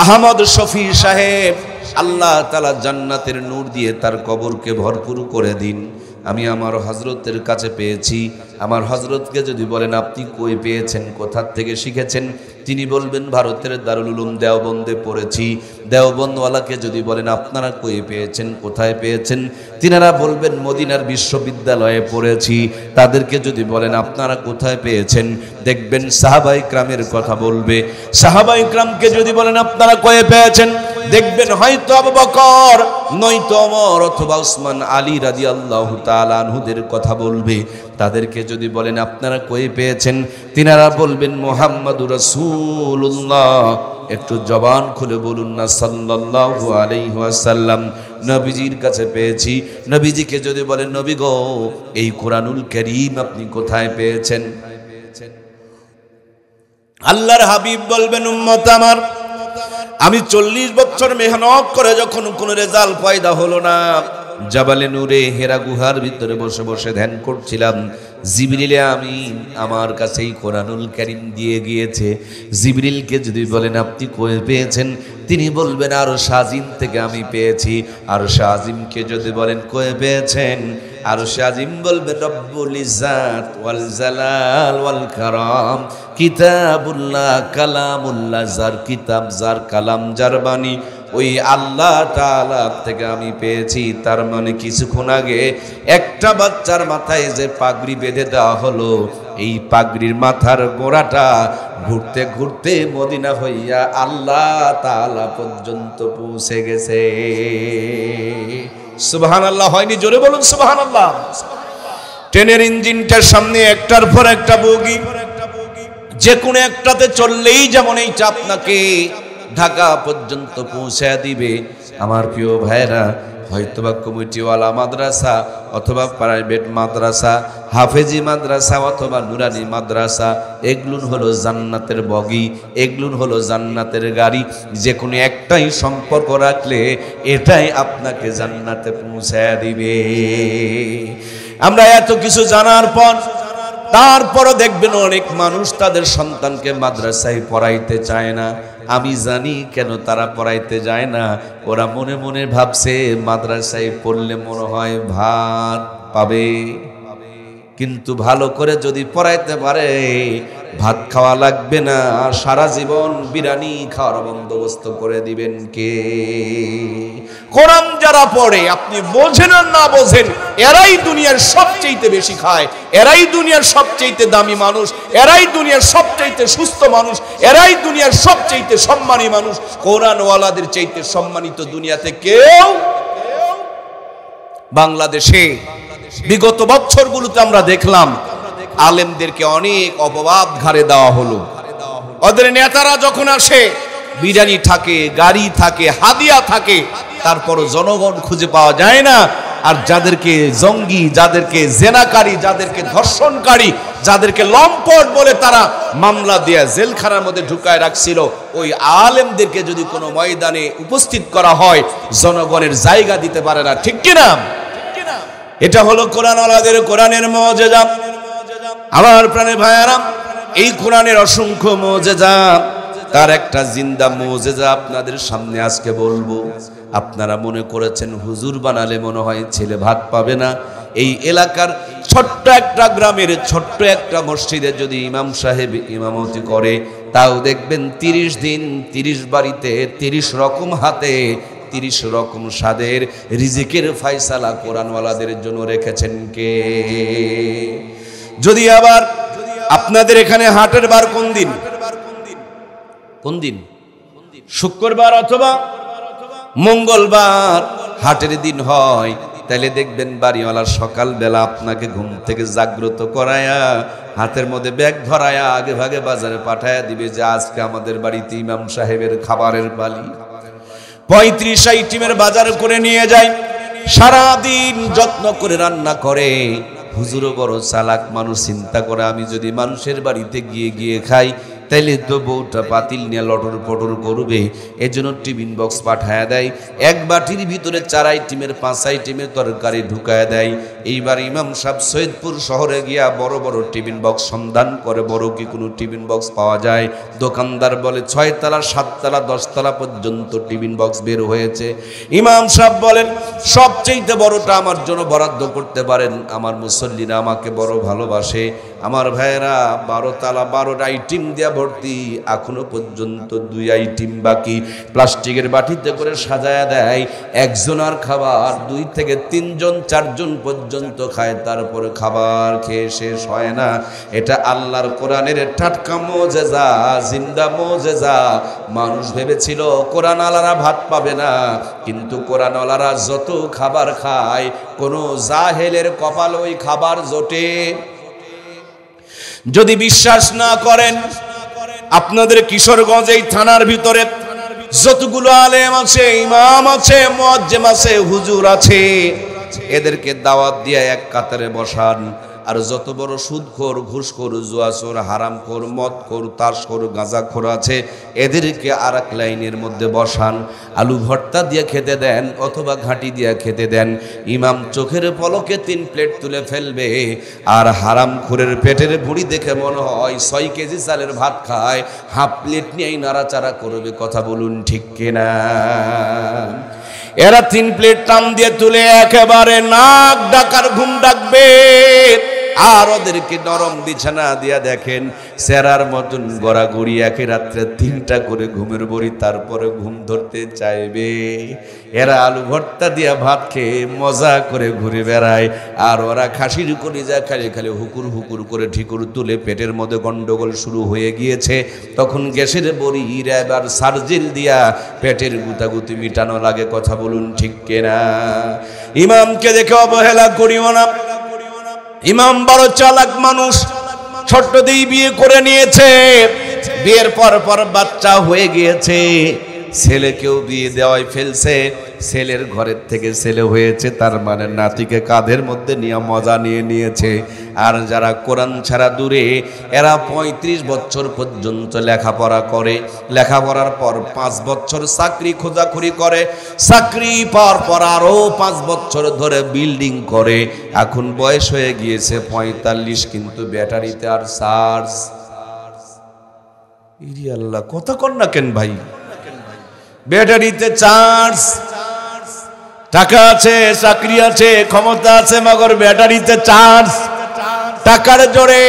আহমদ শফি সাহেব, আল্লাহ তাআলা জান্নাতের নূর দিয়ে তার কবরকে ভরপুর করে দিন। আমি আমার হযরতের কাছে পেয়েছি। আমার হযরতকে যদি বলেন আপনি কই পেয়েছেন, কোথা থেকে শিখেছেন, তিনি বলবেন ভারতের দারুল উলুম দেওবন্দে পড়েছি। দেওবন্দওয়ালাকে যদি বলেন আপনারা কই পেয়েছেন, কোথায় পেয়েছেন, তিনারা বলবেন মদিনার বিশ্ববিদ্যালয়ে পড়েছি। তাদেরকে যদি বলেন আপনারা কোথায় পেয়েছেন, দেখবেন সাহাবায়ে কেরামের কথা বলবে। সাহাবায়ে কেরামকে যদি বলেন আপনারা কই পেয়েছেন, দেখবেন হয়তো আবু বকর, নয়তো ওমর অথবা উসমান, আলী রাদিয়াল্লাহু তাআলা আনহুদের কথা বলবে। তাদেরকে যদি বলেন আপনারা কই পেয়েছেন, তিনারা বলবেন মুহাম্মাদুর রাসূলুল্লাহ। একটু জবান খুলে বলুন না সাল্লাল্লাহু আলাইহি ওয়াসাল্লাম। নবীজির কাছে পেয়েছি। নবীজিকে যদি বলেন নবী গো, এই কোরআনুল কারীম আপনি কোথায় পেয়েছেন, আল্লাহর হাবিব বলবেন উম্মত আমার, আমি 40 বছর মেহনত করে যখন কোন রেজাল্ট পয়দা হলো না, জাবালে নূরে হেরা গুহার ভিতরে বসে বসে ধ্যান করছিলাম, জিবরিলে আমিন আমার কাছে এই কোরআনুল কারীম দিয়ে গিয়েছে। জিবরিলকে যদি বলেন আপনি কই পেয়েছেন, তিনি বলবেন আরশ আজিম থেকে আমি পেয়েছি। আরশ আজিমকে যদি বলেন কই পেয়েছেন, আরশ আজিম বলবে রব্বুল ইজ্জাত ওয়াল জালাল ওয়াল কারাম, কিতাবুল্লাহ কালামুল্লাহ, যার কিতাব যার কালাম যার বাণী ওই আল্লাহ তাআলা থেকে আমি পেয়েছি। তার মানে কিছুক্ষণ আগে একটা বাচ্চার মাথায় যে পাগড়ি বেঁধে দেওয়া হলো, এই পাগড়ির মাথার গোড়াটা ঘুরতে ঘুরতে মদিনা হইয়া আল্লাহ তাআলা পর্যন্ত পৌঁছে গেছে। সুবহানাল্লাহ হয়নি? জোরে বলুন সুবহানাল্লাহ। ট্রেনের ইঞ্জিনটার সামনে একটার পর একটা বগি, যে কোনো একটাতে চললেই যেমন এইটা আপনাকে ঢাকা পর্যন্ত পৌঁছে দিবে। আমার প্রিয় ভাইরা, হয়তোবা কমিটিওয়ালা মাদ্রাসা অথবা প্রাইভেট মাদ্রাসা, হাফেজি মাদ্রাসা অথবা নুরানি মাদ্রাসা, এগুলো হলো জান্নাতের বগি, এগুলো হলো জান্নাতের গাড়ি। যে কোনো একটাই সম্পর্ক রাখলে এটাই আপনাকে জান্নাতে পৌঁছে দিবে। আমরা এত কিছু জানার পর তারপরও দেখবেন অনেক মানুষ তাদের সন্তানকে মাদ্রাসায় পড়াইতে চায় না। আমি জানি কেন তারা পড়াইতে যায় না। ওরা মনে মনে ভাবছে মাদ্রাসায় পড়লে মনে হয় ভাত পাবে, কিন্তু ভালো করে যদি পড়াইতে পারে ভাত খাওয়া লাগবে না, সারা জীবন বিরিয়ানি খাওয়ার বন্দোবস্ত করে দিবেন কে? কোরআন যারা পড়ে, আপনি বোঝেন আর না বোঝেন, এরাই দুনিয়ার সবচেয়ে বেশি খায়, এরাই দুনিয়ার সবচেয়ে দামি মানুষ, এরাই দুনিয়ার সবচেয়ে সুস্থ মানুষ, এরাই দুনিয়ার সবচেয়ে সম্মানী মানুষ। কোরআনওয়ালাদের চাইতে সম্মানিত দুনিয়াতে কেউ। বাংলাদেশে বিগত বছরগুলোতে আমরা দেখলাম আলেমদেরকে অনেক অপবাদ ঘাড়ে দেওয়া হলো। ওদের নেতারা যখন আসে, বিরিয়ানি থাকে, গাড়ি থাকে, হাদিয়া থাকে, তারপরও জনগণ খুঁজে পাওয়া যায় না। আর যাদেরকে জঙ্গি, যাদেরকে জেনাকারী, যাদেরকে ধর্ষণকারী, যাদেরকে লম্পট বলে তারা মামলা দিয়ে জেলখানার মধ্যে ঢুকায় রাখছিল, ওই আলেমদেরকে যদি কোনো ময়দানে উপস্থিত করা হয়, জনগণের জায়গা দিতে পারে না। ঠিক কিনা? এটা হলো কোরআনওয়ালাদের কোরআনের মুজিজা। আমার প্রাণের ভাইয়ারা, এই কোরআনের অসংখ্য মুজিজা, তার একটা জিন্দা মুজিজা আপনাদের সামনে আজকে বলবো। আপনারা মনে করেছেন হুজুর বানালে মনে হয় ছেলে ভাত পাবে না। এই এলাকার ছোট্ট একটা গ্রামের ছোট্ট একটা মসজিদে যদি ইমাম সাহেব ইমামতি করে, তাও দেখবেন 30 দিন 30 বাড়িতে 30 রকম হাতে 30 রকম স্বাদের রিজিকের ফয়সালা কোরআনওয়ালাদের জন্য রেখেছেন কে? যদি আবার আপনাদের এখানে হাটের বার কোন দিন? কোন দিন? শুক্রবার অথবা মঙ্গলবার হাটের দিন হয়, তাহলে দেখবেন বাড়িওয়ালা সকালবেলা আপনাকে ঘুম থেকে জাগ্রত করায়া হাতের মধ্যে ব্যাগ ধরায়া আগে ভাগে বাজারে পাঠায়া দিবে যে আজকে আমাদের বাড়িতে ইমাম সাহেবের খাবারের পালি। 35 আইটেমের বাজার করে নিয়ে যায়, সারাদিন যত্ন করে রান্না করে। হুজুরও বড় চালাক মানুষ, চিন্তা করে আমি যদি মানুষের বাড়িতে গিয়ে গিয়ে খাই তাইলে তো বউটা পাতিল নিয়ে লটর পটর করবে, এজন্য টিফিন বক্স পাঠায় দেয়। এক বাটির ভিতরে 4 আইটেমের 5 আইটেমের তরকারি ঢুকায় দেয়। এইবার ইমাম সাহেব সৈয়দপুর শহরে গিয়া বড় বড় টিফিন বক্স সন্ধান করে, বড় কি কোনো টিফিন বক্স পাওয়া যায়? দোকানদার বলে 6 তলা 7 তলা 10 তলা পর্যন্ত টিফিন বক্স বের হয়েছে। ইমাম সাহেব বলেন সবচেয়ে বড়টা আমার জন্য বরাদ্দ করতে পারেন, আমার মুসল্লিরা আমাকে বড় ভালোবাসে। আমার ভাইয়েরা 12 তলা 12 আইটেম দিয়া ভর্তি, এখনো পর্যন্ত 2 আইটেম বাকি। প্লাস্টিকের বাটিতে করে সাজায়া দেয়। একজনের খাবার 2 থেকে 3 জন 4 জন পর্যন্ত খায়, তারপরে খাবার খেয়ে শেষ হয় না। এটা আল্লাহর কোরআনের টাটকা মুজিজা, জিন্দা মুজিজা। মানুষ ভেবেছিল কোরআনওয়ালারা ভাত পাবে না, কিন্তু কোরআনওয়ালারা যত খাবার খায়, কোনো জাহেলের কপাল ওই খাবার জোটে। যদি বিশ্বাস না করেন, আপনাদের কিশোরগঞ্জ এই থানার ভিতরে যতগুলো আলেম আছে, ইমাম আছে, মুয়াজ্জিম আছে, হুজুর আছে, এদেরকে দাওয়াত দিয়ে এক কাতারে বসান। আর যত বড় সুদখোর, ঘুষখোর, জুয়াচোর, হারামখোর, মদখোর, তাসখোর, গাঁজাখোর আছে, এদেরকে আর এক লাইনের মধ্যে বসান। আলু ভর্তা দিয়ে খেতে দেন অথবা ঘাঁটি দিয়ে খেতে দেন। ইমাম চোখের পলকে 3 প্লেট তুলে ফেলবে। আর হারামখোরের পেটের ভুঁড়ি দেখে মনে হয় 6 কেজি চালের ভাত খায়, হাফ প্লেট নিয়েই নাড়াচাড়া করবে। কথা বলুন ঠিক কিনা? এরা 3 প্লেট টান দিয়ে তুলে একেবারে নাক ডাকার ঘুম ডাকবে। আর ওদেরকে নরম বিছানা দিয়া দেখেন সেরার মতন গড়াগড়ি, একে রাত্রে 3টা করে ঘুমের বড়ি, তারপরে ঘুম ধরতে চাইবে। এরা আলু ভর্তা দিয়া ভাত খেয়ে মজা করে ঘুরে বেড়ায়। আর ওরা খাসির কলিজা খালি খালি হুকুর হুকুর করে ঠিকুর তুলে পেটের মধ্যে গন্ডগোল শুরু হয়ে গিয়েছে। তখন গ্যাসের বড়ি এবার সার্জিল দিয়া পেটের গুতাগুতি মিটানো লাগে। কথা বলুন ঠিক কিনা? ইমামকে দেখে অবহেলা করিও না। ইমাম বড় চালাক মানুষ, ছোট্ট দিয়ে বিয়ে করে নিয়েছে। বিয়ের পর পর বাচ্চা হয়ে গিয়েছে, ছেলেকেও বিয়ে দেওয়াই ফেলছে। ছেলের ঘরের থেকে ছেলে হয়েছে, তার মানে নাতিকে কাঁধের মধ্যে নিয়ে মজা নিয়ে নিয়েছে। আর যারা কোরআন ছাড়া দূরে, এরা 35 বছর পর্যন্ত লেখাপড়া করে। লেখাপড়ার পর 5 বছর চাকরি খোঁজাখুরি করে। চাকরি পাওয়ার পর আরও 5 বছর ধরে বিল্ডিং করে। এখন বয়স হয়ে গিয়েছে 45, কিন্তু ব্যাটারিতে আর চার্জ। ইরি আল্লাহ, কথা কন না কেন ভাই? ব্যাটারিতে চার্জ। টাকা আছে, চাকরি আছে, ক্ষমতা আছে, মগর ব্যাটারিতে চার্জ। টাকার জোরে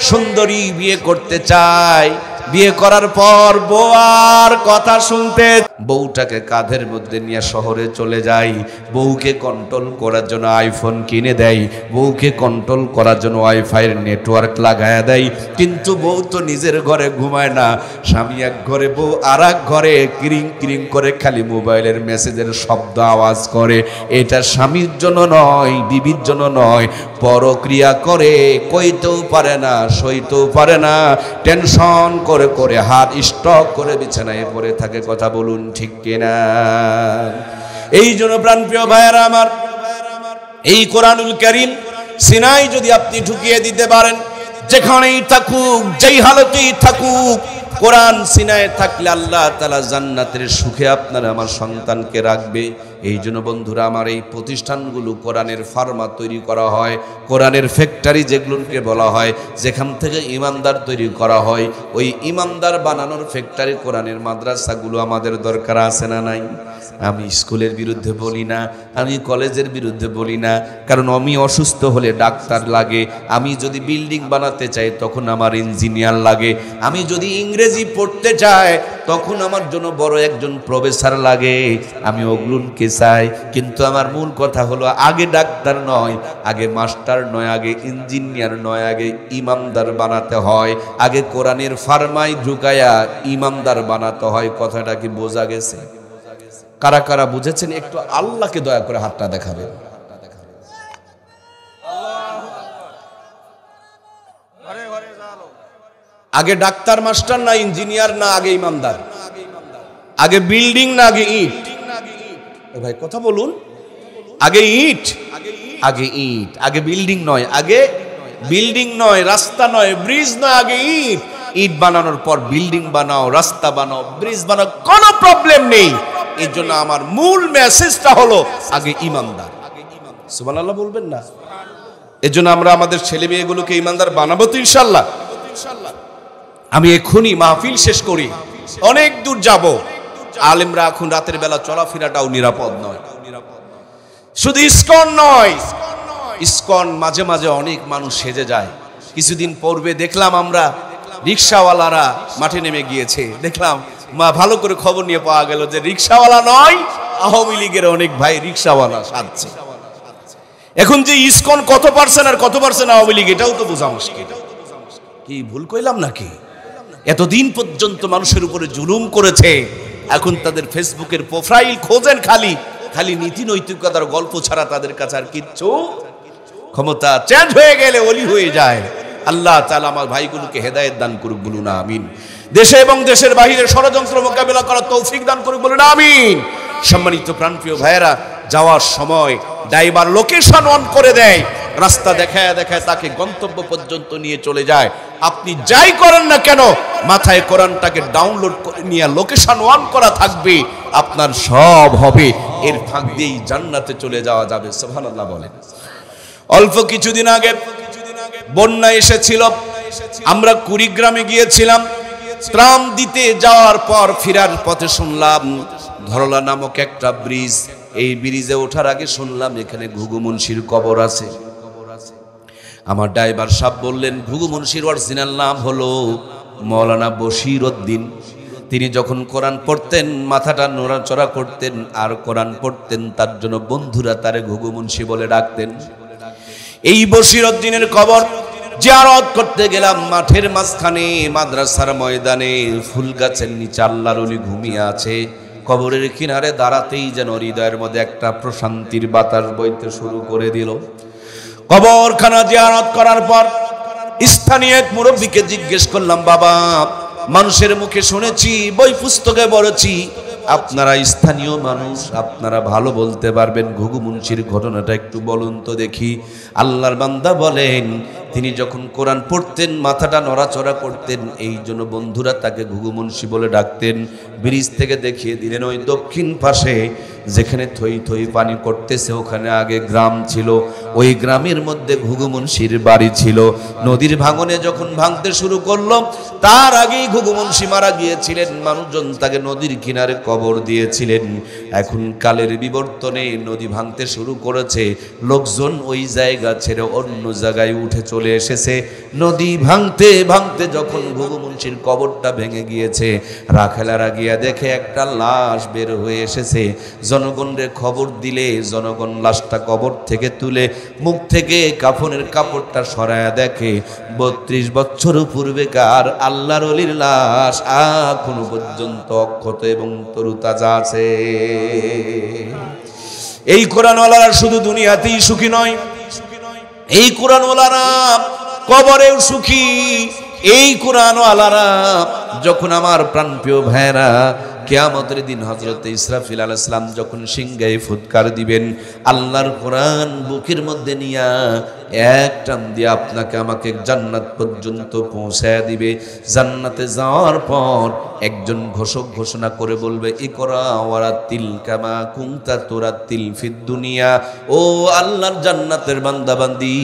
সুন্দরী বিয়ে করতে চায়, বিয়ে করার পর বউয়ার কথা শুনতে বউটাকে কাঁধের মধ্যে নিয়ে শহরে চলে যায়, বউকে কন্ট্রোল করার জন্য আইফোন কিনে দেয়, বউকে কন্ট্রোল করার জন্য ওয়াইফাইয়ের নেটওয়ার্ক লাগায়া দেয়। কিন্তু বউ তো নিজের ঘরে ঘুমায় না, স্বামী এক ঘরে, বউ আর এক ঘরে, ক্রিং ক্রিং করে খালি মোবাইলের মেসেজের শব্দ আওয়াজ করে। এটা স্বামীর জন্য নয়, বিবির জন্য নয়, পরক্রিয়া করে, কইতেও পারে না, সইতেও পারে না, টেনশন করে করে হাত স্টক করে বিছানায় পড়ে থাকে। কথা বলুন ঠিক কিনা? এই জন্য প্রাণপ্রিয় ভাইয়েরা আমার, এই কোরআনুল কারীম সিনায় যদি আপনি ঢুকিয়ে দিতে পারেন, যেখানেই থাকুক, যেই হালতেই থাকুক, কোরআন সিনায় থাকলে আল্লাহ তাআলা জান্নাতের সুখে আপনার আমার সন্তানকে রাখবে। এই জন্য বন্ধুরা আমার, এই প্রতিষ্ঠানগুলো কোরআনের ফার্মা তৈরি করা হয়, কোরআনের ফ্যাক্টরি যেগুলোকে বলা হয়, যেখান থেকে ইমানদার তৈরি করা হয়, ওই ইমানদার বানানোর ফ্যাক্টরি কোরআনের মাদ্রাসাগুলো আমাদের দরকার আছে না নাই? আমি স্কুলের বিরুদ্ধে বলি না, আমি কলেজের বিরুদ্ধে বলি না, কারণ আমি অসুস্থ হলে ডাক্তার লাগে, আমি যদি বিল্ডিং বানাতে চাই তখন আমার ইঞ্জিনিয়ার লাগে, আমি যদি ইংরেজি পড়তে চাই তখন আমার জন্য বড় একজন প্রফেসর লাগে, আমি ওগুলোকে চাই। কিন্তু আমার মূল কথা হলো, আগে ডাক্তার নয়, আগে মাস্টার নয়, আগে ইঞ্জিনিয়ার নয়, আগে ইমামদার বানাতে হয়, আগে কোরআনের ফার্মায় ঢুকায়া ইমামদার বানাতে হয়। কথাটা কি বোঝা গেছে? কারা কারা বুঝেছেন একটু আল্লাহকে দয়া করে হাতটা দেখাবেন। আগে ডাক্তার মাস্টার না ইঞ্জিনিয়ার না আগে ইমামদার? আগে বিল্ডিং না আগে ইট? ভাই কথা বলুন, আগে ইট? আগে ইট, আগে বিল্ডিং নয়, আগে বিল্ডিং নয়, রাস্তা নয়, ব্রিজ নয়, আগে ইট। ইট বানানোর পর বিল্ডিং বানাও, রাস্তা বানাও, ব্রিজ বানাও, কোনো প্রবলেম নেই। এই জন্য আমার মূল মেসেজটা হলো আগে ইমানদার। সুবহানাল্লাহ বলবেন না? এর জন্য আমরা আমাদের ছেলে মেয়েগুলোকে ইমানদার বানাবো তো ইনশাআল্লাহ। আমি এখনই মাহফিল শেষ করি, অনেক দূর যাব। আলেমরা এখন রাতের বেলা চলাফেরাটাও নিরাপদ নয়। শুধু ইসকন নয়, ইসকন মাঝে মাঝে অনেক মানুষ সেজে যায়। কিছুদিন পূর্বে দেখলাম আমরা রিক্সাওয়ালারা মাঠে নেমে গিয়েছে, দেখলাম ভালো করে খবর নিয়ে পাওয়া গেল যে রিক্সাওয়ালা নয়, আওয়ামী লীগের অনেক ভাই রিক্সাওয়ালা সাজছে। এখন যে ইসকন কত পার্সেন্ট আর কত পার্সেন্ট আওয়ামী লীগ, এটাও তো বোঝা মুশকিল। কি ভুল কইলাম নাকি? এতদিন পর্যন্ত মানুষের উপরে জুলুম করেছে, এখন তাদের ফেসবুকের প্রোফাইল খোঁজেন, খালি খালি নীতি নৈতিকতার গল্প ছাড়া তাদের কাছে আর কিচ্ছু। ক্ষমতা চেঞ্জ হয়ে গেলে ওলি হয়ে যায়। আল্লাহ তাআলা আমার ভাইগুলোকে হেদায়েত দান করুক, বলুন আমিন। দেশে এবং দেশের বাইরে ষড়যন্ত্র মোকাবেলা করার তৌফিক দান করুক, বলুন আমিন। সম্মানিত প্রাণপ্রিয় ভাইয়েরা, যাওয়ার সময় ড্রাইভার লোকেশন অন করে দেয়, রাস্তা দেখায় দেখায় তাকে গন্তব্য পর্যন্ত নিয়ে চলে যায়। আপনি যাই করেন না কেন, মাথায় কোরআনটাকে ডাউনলোড করে নিয়ে লোকেশন অন করা থাকবে, আপনার সব হবে। এর ফাঁক দিয়েই জান্নাতে চলে যাওয়া যাবে। সুবহানাল্লাহ বলেন। অল্প কিছুদিন আগে বন্যা এসেছিল, আমরা কুড়িগ্রামে গিয়েছিলাম। ত্রাণ দিতে যাওয়ার পর ফেরার পথে শুনলাম ধরলা নামক একটা ব্রিজ, এই ব্রিজে ওঠার আগে শুনলাম এখানে ঘুঘু মুন্সির কবর আছে। আমার ড্রাইভার সাহেব বললেন, ঘুঘু মুন্সির অরিজিনাল নাম হলো মৌলানা বশির উদ্দিন। তিনি যখন কোরআন পড়তেন মাথাটা নড়াচড়া করতেন, আর কোরআন পড়তেন, তার জন্য বন্ধুরা তারে ঘুঘু মুন্সি বলে ডাকতেন। এই বশির উদ্দিনের কবর জিয়ারত করতে গেলাম। মাঠের মাঝখানে মাদ্রাসার ময়দানে ফুল গাছের নিচে আল্লাহর ওলি ঘুমিয়ে আছে। কবরের কিনারে দাঁড়াতেই যেন হৃদয়ের মধ্যে একটা প্রশান্তির বাতাস বইতে শুরু করে দিল। কবরখানা জিয়ারত করার পর স্থানীয় এক মুরব্বীকে জিজ্ঞেস করলাম, বাবা, মানুষের মুখে শুনেছি, বই পুস্তকে পড়েছি, আপনারা স্থানীয় মানুষ, আপনারা ভালো বলতে পারবেন, ঘুঘু মুন্সির ঘটনাটা একটু বলুন তো দেখি। আল্লাহর বান্দা বলেন, তিনি যখন কোরআন পড়তেন মাথাটা নড়াচড়া করতেন, এই জন্য বন্ধুরা তাকে ঘুঘু মুন্সি বলে ডাকতেন। ব্রিজ থেকে দেখিয়ে দিলেন ওই দক্ষিণ পাশে যেখানে থই থই পানি করতেছে ওখানে আগে গ্রাম ছিল, ওই গ্রামের মধ্যে ঘুঘু মুন্সির বাড়ি ছিল। নদীর ভাঙনে যখন ভাঙতে শুরু করলো, তার আগেই ঘুঘু মুন্সি মারা গিয়েছিলেন, মানুষজন তাকে নদীর কিনারে কবর দিয়েছিলেন। এখন কালের বিবর্তনে নদী ভাঙতে শুরু করেছে, লোকজন ওই জায়গা ছেড়ে অন্য জায়গায় উঠে চলে চলে এসেছে। নদী ভাঙতে ভাঙতে যখন ঘুঘু মুন্সির কবরটা ভেঙে গিয়েছে, রাখালারা গিয়া দেখে একটা লাশ বের হয়ে এসেছে। জনগণের খবর দিলে জনগণ লাশটা কবর থেকে তুলে মুখ থেকে কাফনের কাপড়টা সরায়া দেখে 32 বছর পূর্বেকার আল্লাহর ওলির লাশ এখনো পর্যন্ত অক্ষত এবং তরুতাজা আছে। এই কোরআনওয়ালারা শুধু দুনিয়াতেই সুখী নয়, এই কোরআনওয়ালারা কবরেও সুখী। এই কোরআনওয়ালারা যখন আমার প্রাণপ্রিয় ভাইরা কিয়ামতের দিন হযরত ইসরাফিল আলাইহিস সালাম যখন সিংহায় ফুৎকার দিবেন, আল্লাহর কোরআন বুকের মধ্যে নিয়া এক টান দিয়ে আপনাকে আমাকে জান্নাত পর্যন্ত পৌঁছায় দিবে। জান্নাতে যাওয়ার পর একজন ঘোষক ঘোষণা করে বলবে, ইকরা ওয়ারাতিল কামা কুনতা তুরাতিল ফিদ দুনিয়া। ও আল্লাহর জান্নাতের বান্দাবান্দি,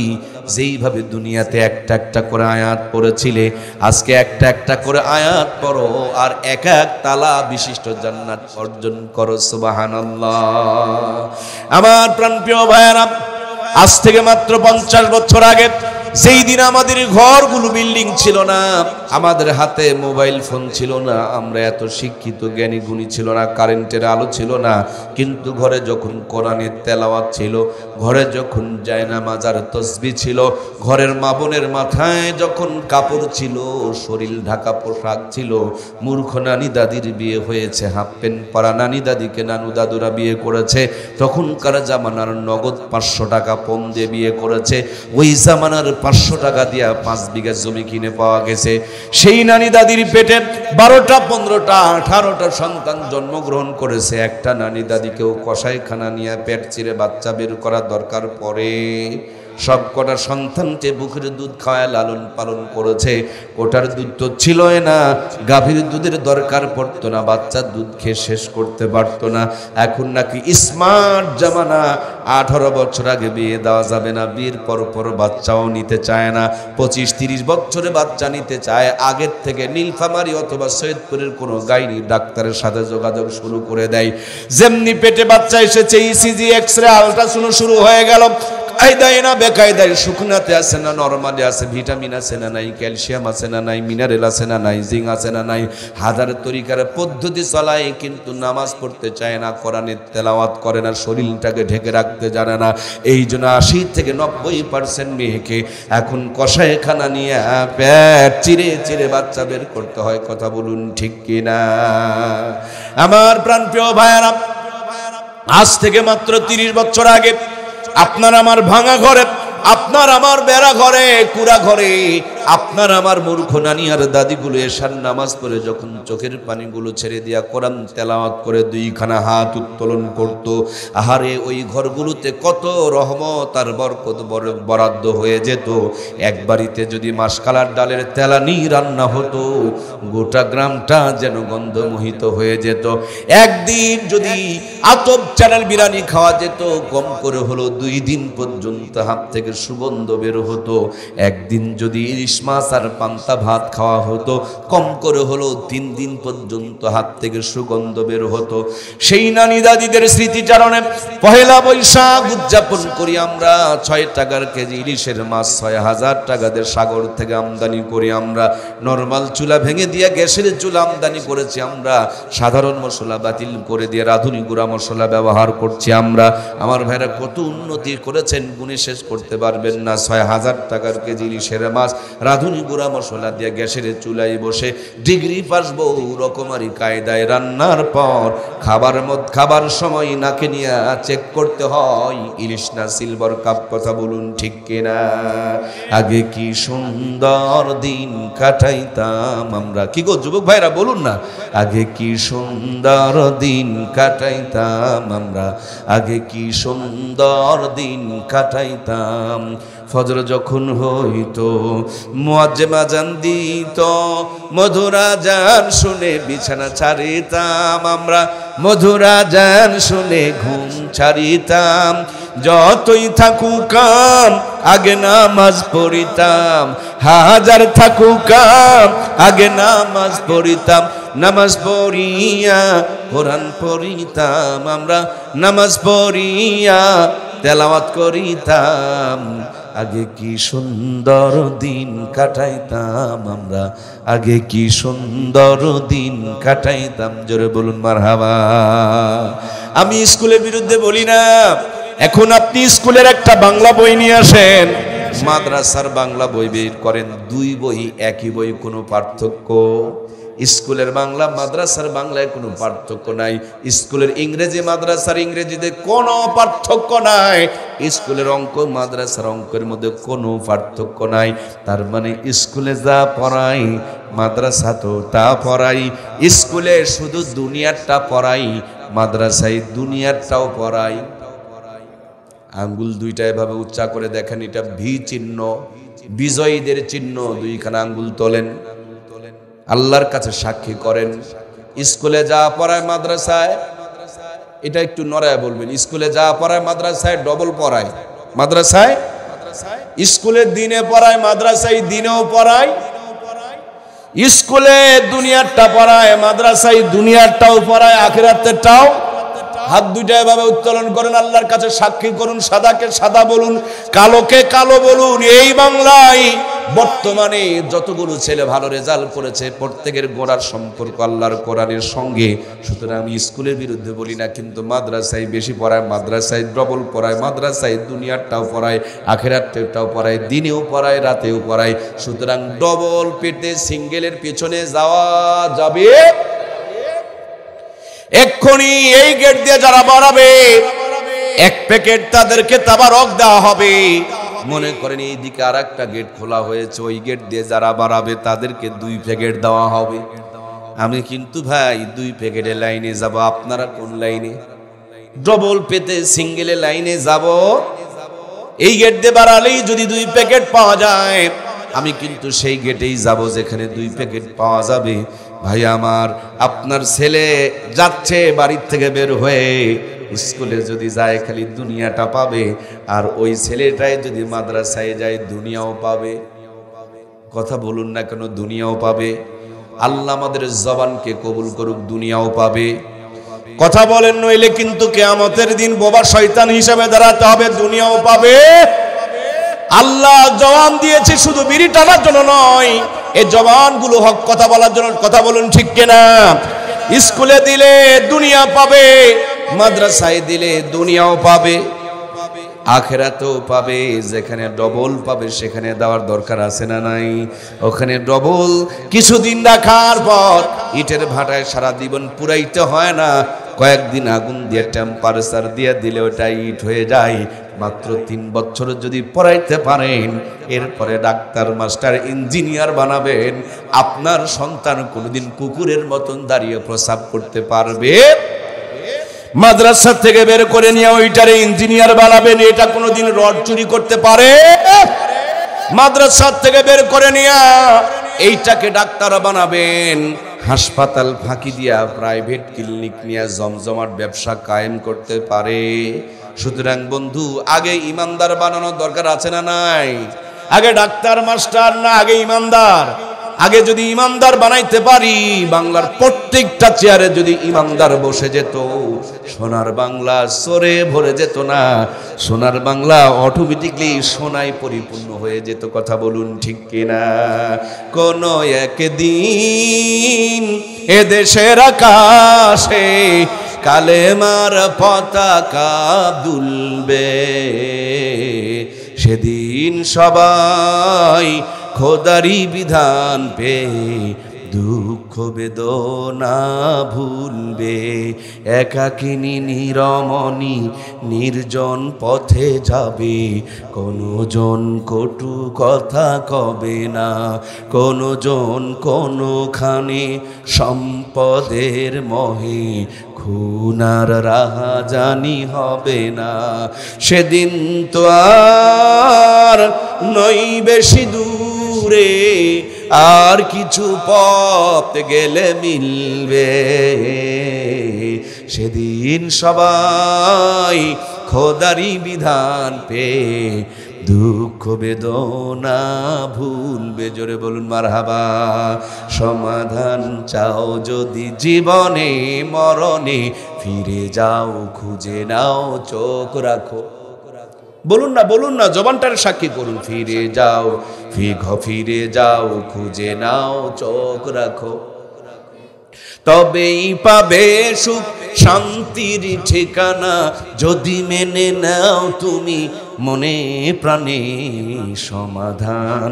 যেইভাবে দুনিয়াতে একটা একটা করে আয়াত পড়েছিলে, আজকে একটা একটা করে আয়াত পড়ো আর এক এক তালা বিশিষ্ট জান্নাত অর্জন করো। সুবহানাল্লাহ। আমার প্রাণপ্রিয় ভাইয়েরা, আজ থেকে মাত্র 50 বছর আগে যেই দিন আমাদের ঘরগুলো বিল্ডিং ছিল না, আমাদের হাতে মোবাইল ফোন ছিল না, আমরা এত শিক্ষিত জ্ঞানী গুণী ছিল না, কারেন্টের আলো ছিল না, কিন্তু ঘরে যখন কোরআনের তেলাওয়াত ছিল, ঘরে যখন জায়নামাজ আর তাসবিহ ছিল, ঘরের মা বোনের মাথায় যখন কাপড় ছিল, শরীর ঢাকা পোশাক ছিল, মূর্খ নানি দাদির বিয়ে হয়েছে, হাফ প্যান্ট পরা নানি দাদিকে নানু দাদুরা বিয়ে করেছে, তখনকার জামানার নগদ 500 টাকা পণ দিয়ে বিয়ে করেছে, ওই জামানার 500 টাকা দিয়া 5 বিঘা জমি কিনে পাওয়া গেছে। সেই নানি দাদির পেটে 12টা 15টা 18টা সন্তান জন্মগ্রহণ করেছে। একটা নানি দাদিকেও কসাইখানা নিয়ে পেট চিরে বাচ্চা বের করা দরকার পড়ে। সব কটা সন্তানকে বুকের দুধ খাওয়ায় লালন পালন করেছে। ওটার দুধ তো ছিলই না, গাভীর দুধের দরকার পড়তো না, বাচ্চার দুধ খেয়ে শেষ করতে পারতো না। এখন নাকি স্মার্ট জামানা, 18 বছর আগে বিয়ে দেওয়া যাবে না, বিয়ের পর পর বাচ্চাও নিতে চায় না, 25-30 বছরে বাচ্চা নিতে চায়। আগের থেকে নীলফামারী অথবা সৈয়দপুরের কোনো গাইনি ডাক্তারের সাথে যোগাযোগ শুরু করে দেয়। যেমনি পেটে বাচ্চা এসেছে, ইসিজি এক্সরে আলট্রাসাউন্ড শুরু হয়ে গেল। কায়দায় না বেকায়দায়, শুকনাতে আছে না নরমালি আছে, ভিটামিন আছে না নাই, ক্যালসিয়াম আছে না নাই, মিনারেল আছে না নাই, জিঙ্ক আছে না নাই, হাজার তরিকার পদ্ধতি চলায়, কিন্তু নামাজ পড়তে চায় না, কোরআনের তেলাওয়াত করে না, শরীরটাকে ঢেকে রাখতে জানে না। এই জন্য 80 থেকে 90% মেয়েকে এখন কসাইখানা নিয়ে পেট চিরে চিরে বাচ্চা বের করতে হয়। কথা বলুন ঠিক কিনা? আমার প্রাণপ্রিয় ভাইয়েরা, আজ থেকে মাত্র 30 বছর আগে আপনার আমার ভাঙা ঘরে, আপনার আমার বেড়া ঘরে, কুড়া ঘরে, আপনার আমার মূর্খ নানি আর দাদিগুলো এশার নামাজ পড়ে যখন চোখের পানিগুলো ছেড়ে দিয়া কোরআন তেলাওয়াত করে 2খানা হাত উত্তোলন করত, আহারে ওই ঘরগুলোতে কত রহমত আর বরকত বরাদ্দ হয়ে যেত। এক বাড়িতে যদি মাসকালার ডালের তেলানি রান্না হতো, গোটা গ্রামটা যেন গন্ধমোহিত হয়ে যেত। একদিন যদি আতপ চ্যানেল বিরিয়ানি খাওয়া যেত, কম করে হলো 2 দিন পর্যন্ত হাত থেকে সুগন্ধ বের হতো। একদিন যদি ইলিশ মাছ আর পান্তা ভাত খাওয়া হতো, কম করে হলো 3 দিন পর্যন্ত হাত থেকে সুগন্ধ বের হতো। সেই নানি দাদিদের স্মৃতিচারণে পহেলা বৈশাখ উদযাপন করি আমরা। 6 টাকার কেজি ইলিশের মাছ 6000 টাকা দিয়ে সাগর থেকে আমদানি করি আমরা। নরমাল চুলা ভেঙে দিয়ে গ্যাসের চুলা আমদানি করেছি আমরা। সাধারণ মশলা বাতিল করে দিয়ে রাঁধুনি গুঁড়া মশলা ব্যবহার করছি আমরা। আমার ভাইরা কত উন্নতি করেছেন, গুণে শেষ করতে পারবেন না। 6000 টাকার কেজি ইলিশের মাছ রাঁধুনি গুঁড়া মশলা দিয়ে গ্যাসের চুলায় বসে ডিগ্রি পাস বহু রকমারি কায়দায় রান্নার পর খাবার সময় নাকে নিয়ে চেক করতে হয় ইলিশ না সিলভার কাপ। কথা বলুন ঠিক কিনা? আগে কি সুন্দর দিন কাটাইতাম আমরা। কি গো যুবক ভাইরা বলুন না, আগে কি সুন্দর দিন কাটাইতাম আমরা, আগে কি সুন্দর দিন কাটাইতাম। ফজর যখন হইতো মুয়াজ্জিন আযান দিত, মধুর আযান শুনে বিছানা ছাড়িতাম আমরা, মধুর আযান শুনে ঘুম ছাড়িতাম। যতই থাকুক কাম আগে নামাজ পড়িতাম, হাজার থাকুক কাম আগে নামাজ পড়িতাম। নামাজ পড়িয়া কোরআন পড়িতাম আমরা, নামাজ পড়িয়া তেলাওয়াত করিতাম। আগে কি সুন্দর দিন কাটাইতাম আমরা, আগে কি সুন্দর দিন কাটাইতাম। জোরে বলুন মারহাবা। আমি স্কুলের বিরুদ্ধে বলি না। এখন আপনি স্কুলের একটা বাংলা বই নিয়ে আসেন, মাদ্রাসার বাংলা বই বের করেন, দুই বই একই বই, কোনো পার্থক্য? স্কুলের বাংলা মাদ্রাসার বাংলায় কোনো পার্থক্য নাই। স্কুলের ইংরেজি মাদ্রাসার ইংরেজিতে কোনো পার্থক্য নাই। স্কুলের অঙ্ক মাদ্রাসার অঙ্কের মধ্যে কোনো পার্থক্য নাই। তার মানে স্কুলে যা পড়াই মাদ্রাসা তো তা পড়াই। স্কুলে শুধু দুনিয়ারটা পড়াই, মাদ্রাসায় দুনিয়ারটাও পড়াই। আঙ্গুল দুইটা এভাবে উচ্চা করে দেখেন, এটা ভি চিহ্ন, বিজয়ীদের চিহ্ন। দুইখানা আঙ্গুল তোলেন, আল্লাহর কাছে সাক্ষী করেন। স্কুলে যা পড়ায় মাদ্রাসায়, এটা একটু নড়ায় বলবেন, স্কুলে যা পড়ায় মাদ্রাসায় ডবল পড়ায়। মাদ্রাসায় স্কুলে দিনে পড়ায়, মাদ্রাসায় দিনেও পড়ায়। স্কুলে দুনিয়ারটা পড়ায়, মাদ্রাসায় দুনিয়ারটাও পড়ায়, আখিরাতেরটাও। হাত দুইটা এভাবে উত্তোলন করেন, আল্লাহর কাছে সাক্ষী করুন, সাদাকে সাদা বলুন, কালোকে কালো বলুন। এই বাংলায় বর্তমানে যতগুলো ছেলে ভালো রেজাল্ট করেছে, প্রত্যেকের গোড়ার সম্পর্ক আল্লাহর কোরআনের সঙ্গে। সুতরাং আমি স্কুলের বিরুদ্ধে বলি না, কিন্তু মাদ্রাসায় বেশি পড়ায়, মাদ্রাসায় ডবল পড়ায়, মাদ্রাসায় দুনিয়ারটাও পড়ায়, আখিরাতটাও পড়ায়, দিনেও পড়ায়, রাতেও পড়ায়। সুতরাং ডবল পেটে সিঙ্গেলের পেছনে যাওয়া যাবে এক্ষুনি। এই গেট দিয়ে যারা বাড়াবে, এক প্যাকেট তাদেরকে তাবারক দেওয়া হবে। মনে করেন এইদিকে আর একটা গেট খোলা হয়েছে, ওই গেট দিয়ে যারা বাড়াবে তাদেরকে 2 প্যাকেট দেওয়া হবে। আমি কিন্তু ভাই 2 প্যাকেটের লাইনে যাব, আপনারা কোন লাইনে? ডবল পেতে সিঙ্গেলের লাইনে যাব। এই গেট দিয়ে বাড়ালেই যদি 2 প্যাকেট পাওয়া যায়, আমি কিন্তু সেই গেটেই যাব যেখানে 2 প্যাকেট পাওয়া যাবে। ভাই আমার, আপনার ছেলে যাচ্ছে বাড়ির থেকে বের হয়ে, স্কুলে যদি যায় খালি দুনিয়াটা পাবে, আর ওই ছেলেটাই যদি মাদ্রাসায় যায় দুনিয়াও পাবে। কথা বলুন না কেন, দুনিয়াও পাবে। আল্লাহ আমাদের জবানকে কবুল করুক, দুনিয়াও পাবে। কথা বলেন, নইলে কিন্তু কিয়ামতের দিন বোবা শয়তান হিসেবে দাঁড়াতে হবে। দুনিয়াও পাবে। আল্লাহ জবান দিয়েছে শুধু বিড়ি টানার জন্য নয়, এই জবানগুলো হক কথা বলার জন্য। কথা বলুন ঠিক কিনা? স্কুলে দিলে দুনিয়া পাবে, মাদ্রাসায় দিলে দুনিয়াও পাবে, আখিরাতেও পাবে। যেখানে ডবল পাবে সেখানে দেওয়ার দরকার আছে না নাই? ওখানে ডবল কিছুদিন রাখার পর ইটের ভাটায় সারা জীবন পুরাইতে হয় না, কয়েকদিন আগুন দিয়ে টেম্পারেচার দিয়ে দিলে ওটা ইট হয়ে যায়। মাত্র 3 বছর যদি পড়াইতে পারেন, এরপরে ডাক্তার, মাস্টার, ইঞ্জিনিয়ার বানাবেন। আপনার সন্তান কোনোদিন কুকুরের মতন দাঁড়িয়ে প্রস্রাব করতে পারবে? মাদ্রাসা থেকে বের করে নিয়ে ওইটারে ইঞ্জিনিয়ার বানাবেন, এটা কোনোদিন রড চুরি করতে পারে? মাদ্রাসা থেকে বের করে নিয়ে এইটাকে ডাক্তার বানাবেন, হাসপাতাল ফাঁকি দিয়া প্রাইভেট ক্লিনিক নিয়ে জমজমাট ব্যবসা কায়েম করতে পারে? সুতরাং বন্ধু, আগে ইমানদার বানানোর দরকার আছে না নাই? আগে ডাক্তার মাস্টার না, আগে ইমানদার। আগে যদি ইমানদার বানাইতে পারি, বাংলার প্রত্যেকটা চেয়ারে যদি ইমানদার বসে যেত, সোনার বাংলা সরে ভরে যেত না, সোনার বাংলা অটোমেটিকলি সোনায় পরিপূর্ণ হয়ে যেত। কথা বলুন ঠিক কিনা? কোন একদিন এদেশের আকাশে কালেমার পতাকা দুলবে, সেদিন সবাই খোদারি বিধান পেয়ে দুঃখ বেদনা ভুলবে। একাকিনী নিরমণি নির্জন পথে যাবে, কোনো জন কটু কথা কবে না, কোনো জন কোনোখানে সম্পদের মোহে খুনার রাহাজানি হবে না। সেদিন তো আর নই বেশি দূরে, আর কিছু পথ গেলে মিলবে। সেদিন সবাই খোদারি বিধান পেয়ে দুঃখ বেদনা ভুলবে। জোরে বলুন মারহাবা। সমাধান চাও যদি জীবনে মরণে, ফিরে যাও খুঁজে নাও, চোখ রাখো বলুন না, জবানটার সাক্ষী করুন। ফিরে যাও, ফিরে যাও, খুঁজে নাও, চোখ রাখো, তবেই পাবে সুখ শান্তির ঠিকানা। যদি মেনে নাও তুমি মনে প্রাণে সমাধান,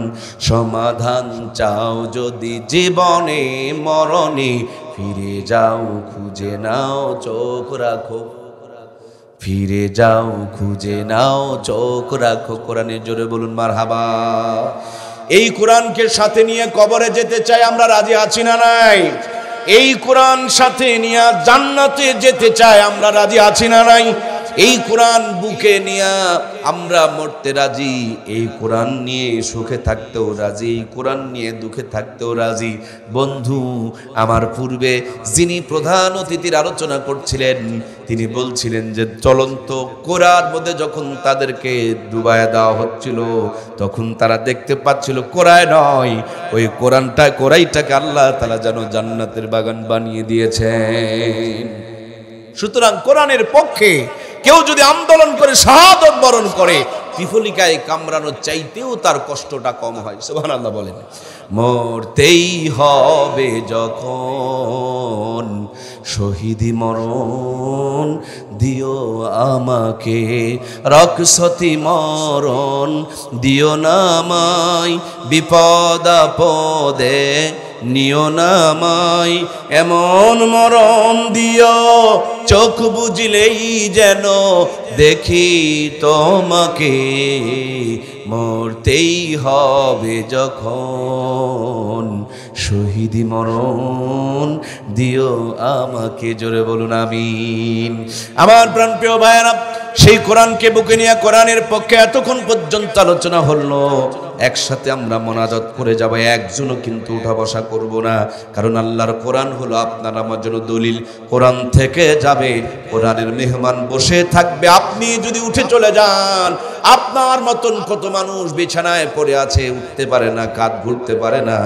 সমাধান চাও যদি জীবনে মরণে, ফিরে যাও, খুঁজে নাও, চোখ রাখো, ফিরে যাও, খুঁজে নাও, চোখ রাখো। কোরআনে জোরে বলুন মারহাবা। এই কোরআনকে সাথে নিয়ে কবরে যেতে চাই, আমরা রাজি আছি না নাই? এই কোরআন সাথে নিয়ে জান্নাতে যেতে চাই, আমরা রাজি আছি না নাই? এই কোরআন বুকে নিয়ে আমরা মরতে রাজি, এই কোরআন নিয়ে সুখে থাকতেও রাজি, এই কোরআন নিয়ে দুঃখে থাকতেও রাজি। বন্ধু আমার পূর্বে যিনি প্রধান অতিথির আলোচনা করছিলেন, তিনি বলছিলেন যে চলন্ত কোরআন মধ্যে যখন তাদেরকে ডুবায় দেওয়া হচ্ছিল, তখন তারা দেখতে পাচ্ছিল কোরআন নয়, ওই কোরআনটাকে আল্লাহ তাআলা যেন জান্নাতের বাগান বানিয়ে দিয়েছেন। সুতরাং কোরআনের পক্ষে কেউ যদি আন্দোলন করে শাহাদত বরণ করে, পিপলিকায় কামড়ানোর চাইতেও তার কষ্টটা কম হয়। সুবহানাল্লাহ বলেন। মরতেই হবে যখন শহীদি মরণ, দিও আমাকে রক্সতি মরণ, দিও না আমায় বিপদ আপদে, নিও না আমায় এমন মরণ দিও, চোখ বুঝলেই যেন দেখি তোমাকে। মরতেই হবে যখন শহীদি মরণ, দিও আমাকে। জোরে বলুন আমিন। আমার প্রাণপ্রিয় ভাইয়েরা, সেই কোরআনকে বুকে নিয়ে কোরআনের পক্ষে এতক্ষণ পর্যন্ত আলোচনা হলো। একসাথে আমরা মোনাজাত করে যাব, একজনও কিন্তু উঠা বসা করব না, কারণ আল্লাহর কোরআন হলো আপনার আমার জন্য দলিল। কোরআন থেকে যাবে, কোরআনের মেহমান বসে থাকবে। আপনি যদি উঠে চলে যান, আপনার মতন কত মানুষ বিছানায় পড়ে আছে, উঠতে পারে না, কাঁধ ঘুরতে পারে না।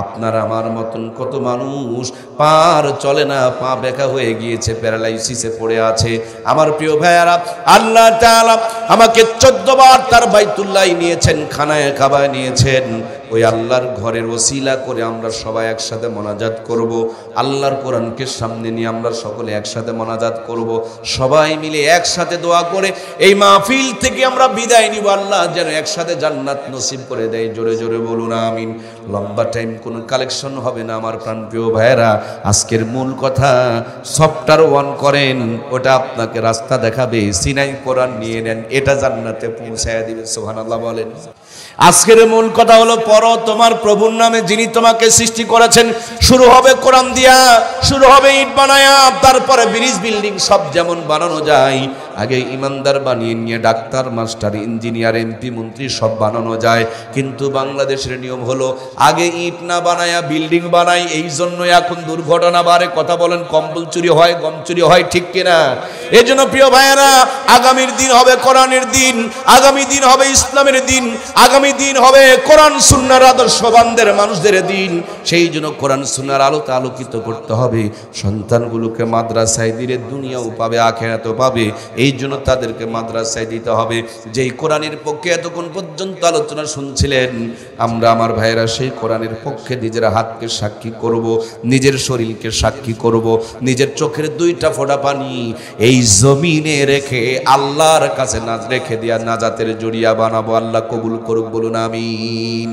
আপনার আমার মতন কত মানুষ পার চলে না, পা বেঁকা হয়ে গিয়েছে, প্যারালাইসিসে পড়ে আছে। আমার প্রিয় ভাইয়ারা, আল্লাহ তাআলা আমাকে 14 বার তার বাইতুল্লাহ নিয়েছেন, খানায় কাবায় নিয়েছেন। ওই আল্লাহর ঘরের ওসিলা করে আমরা সবাই একসাথে মোনাজাত করব। আল্লাহর কোরআনকে সামনে নিয়ে আমরা সকলে একসাথে মোনাজাত করব। সবাই মিলে একসাথে দোয়া করে এই মাহফিল থেকে আমরা বিদায় নিব। আল্লাহ যেন একসাথে জান্নাত নসিব করে দেয়। জোরে জোরে বলুন আমিন। লম্বা টাইম কোনো কালেকশন হবে না আমার প্রাণপ্রিয় ভাইয়েরা। আজকের মূল কথা, সফটওয়্যার অন করেন, ওটা আপনাকে রাস্তা দেখাবে। সিনাই কোরআন নিয়ে নেন, এটা জান্নাতে পৌঁছায় দিবে। সুবহানাল্লাহ বলেন। আজকের মূল কথা হলো, পড়ো তোমার প্রভুর নামে যিনি তোমাকে সৃষ্টি করেছেন। শুরু হবে কোরআন দিয়া, শুরু হবে ইট বানায়া, তারপরে ব্রিজ বিল্ডিং সব যেমন বানানো যায়, আগে ইমানদার বানিয়ে নিয়ে ডাক্তার, মাস্টার, ইঞ্জিনিয়ার, এমপি, মন্ত্রী সব বানানো যায়। কিন্তু বাংলাদেশের নিয়ম হলো আগে ইট না বানায়া বিল্ডিং বানাই। এই জন্যই এখন দুর্ঘটনা বাড়ে। কথা বলেন, কম্বল চুরি হয়, গম চুরি হয়, ঠিক কিনা? এই জন্য প্রিয় ভাইয়েরা, আগামীর দিন হবে কোরআনের দিন, আগামী দিন হবে ইসলামের দিন, আগামী দিন হবে কোরআন সুন্নাহর আদর্শবানদের মানুষদের দিন। সেই জন্য কোরআন সুন্নাহর আলোতে আলোকিত করতে হবে। সন্তানগুলোকে মাদ্রাসায় দিলে দুনিয়াও পাবে, আখিরাতও পাবে। এই জন্য তাদেরকে মাদ্রাসায় দিতে হবে। যেই কোরআনের পক্ষে এতক্ষণ পর্যন্ত আলোচনা শুনছিলেন, আমরা আমার ভাইয়েরা সেই কোরআনের পক্ষে নিজের হাতকে সাক্ষী করব, নিজের শরীরকে সাক্ষী করব, নিজের চোখের 2টা ফোঁটা পানি এই জমিনে রেখে আল্লাহর কাছে রেখে দিয়া নাজাতের জড়িয়া বানাবো। আল্লাহ কবুল করুক, বলুন আমিন।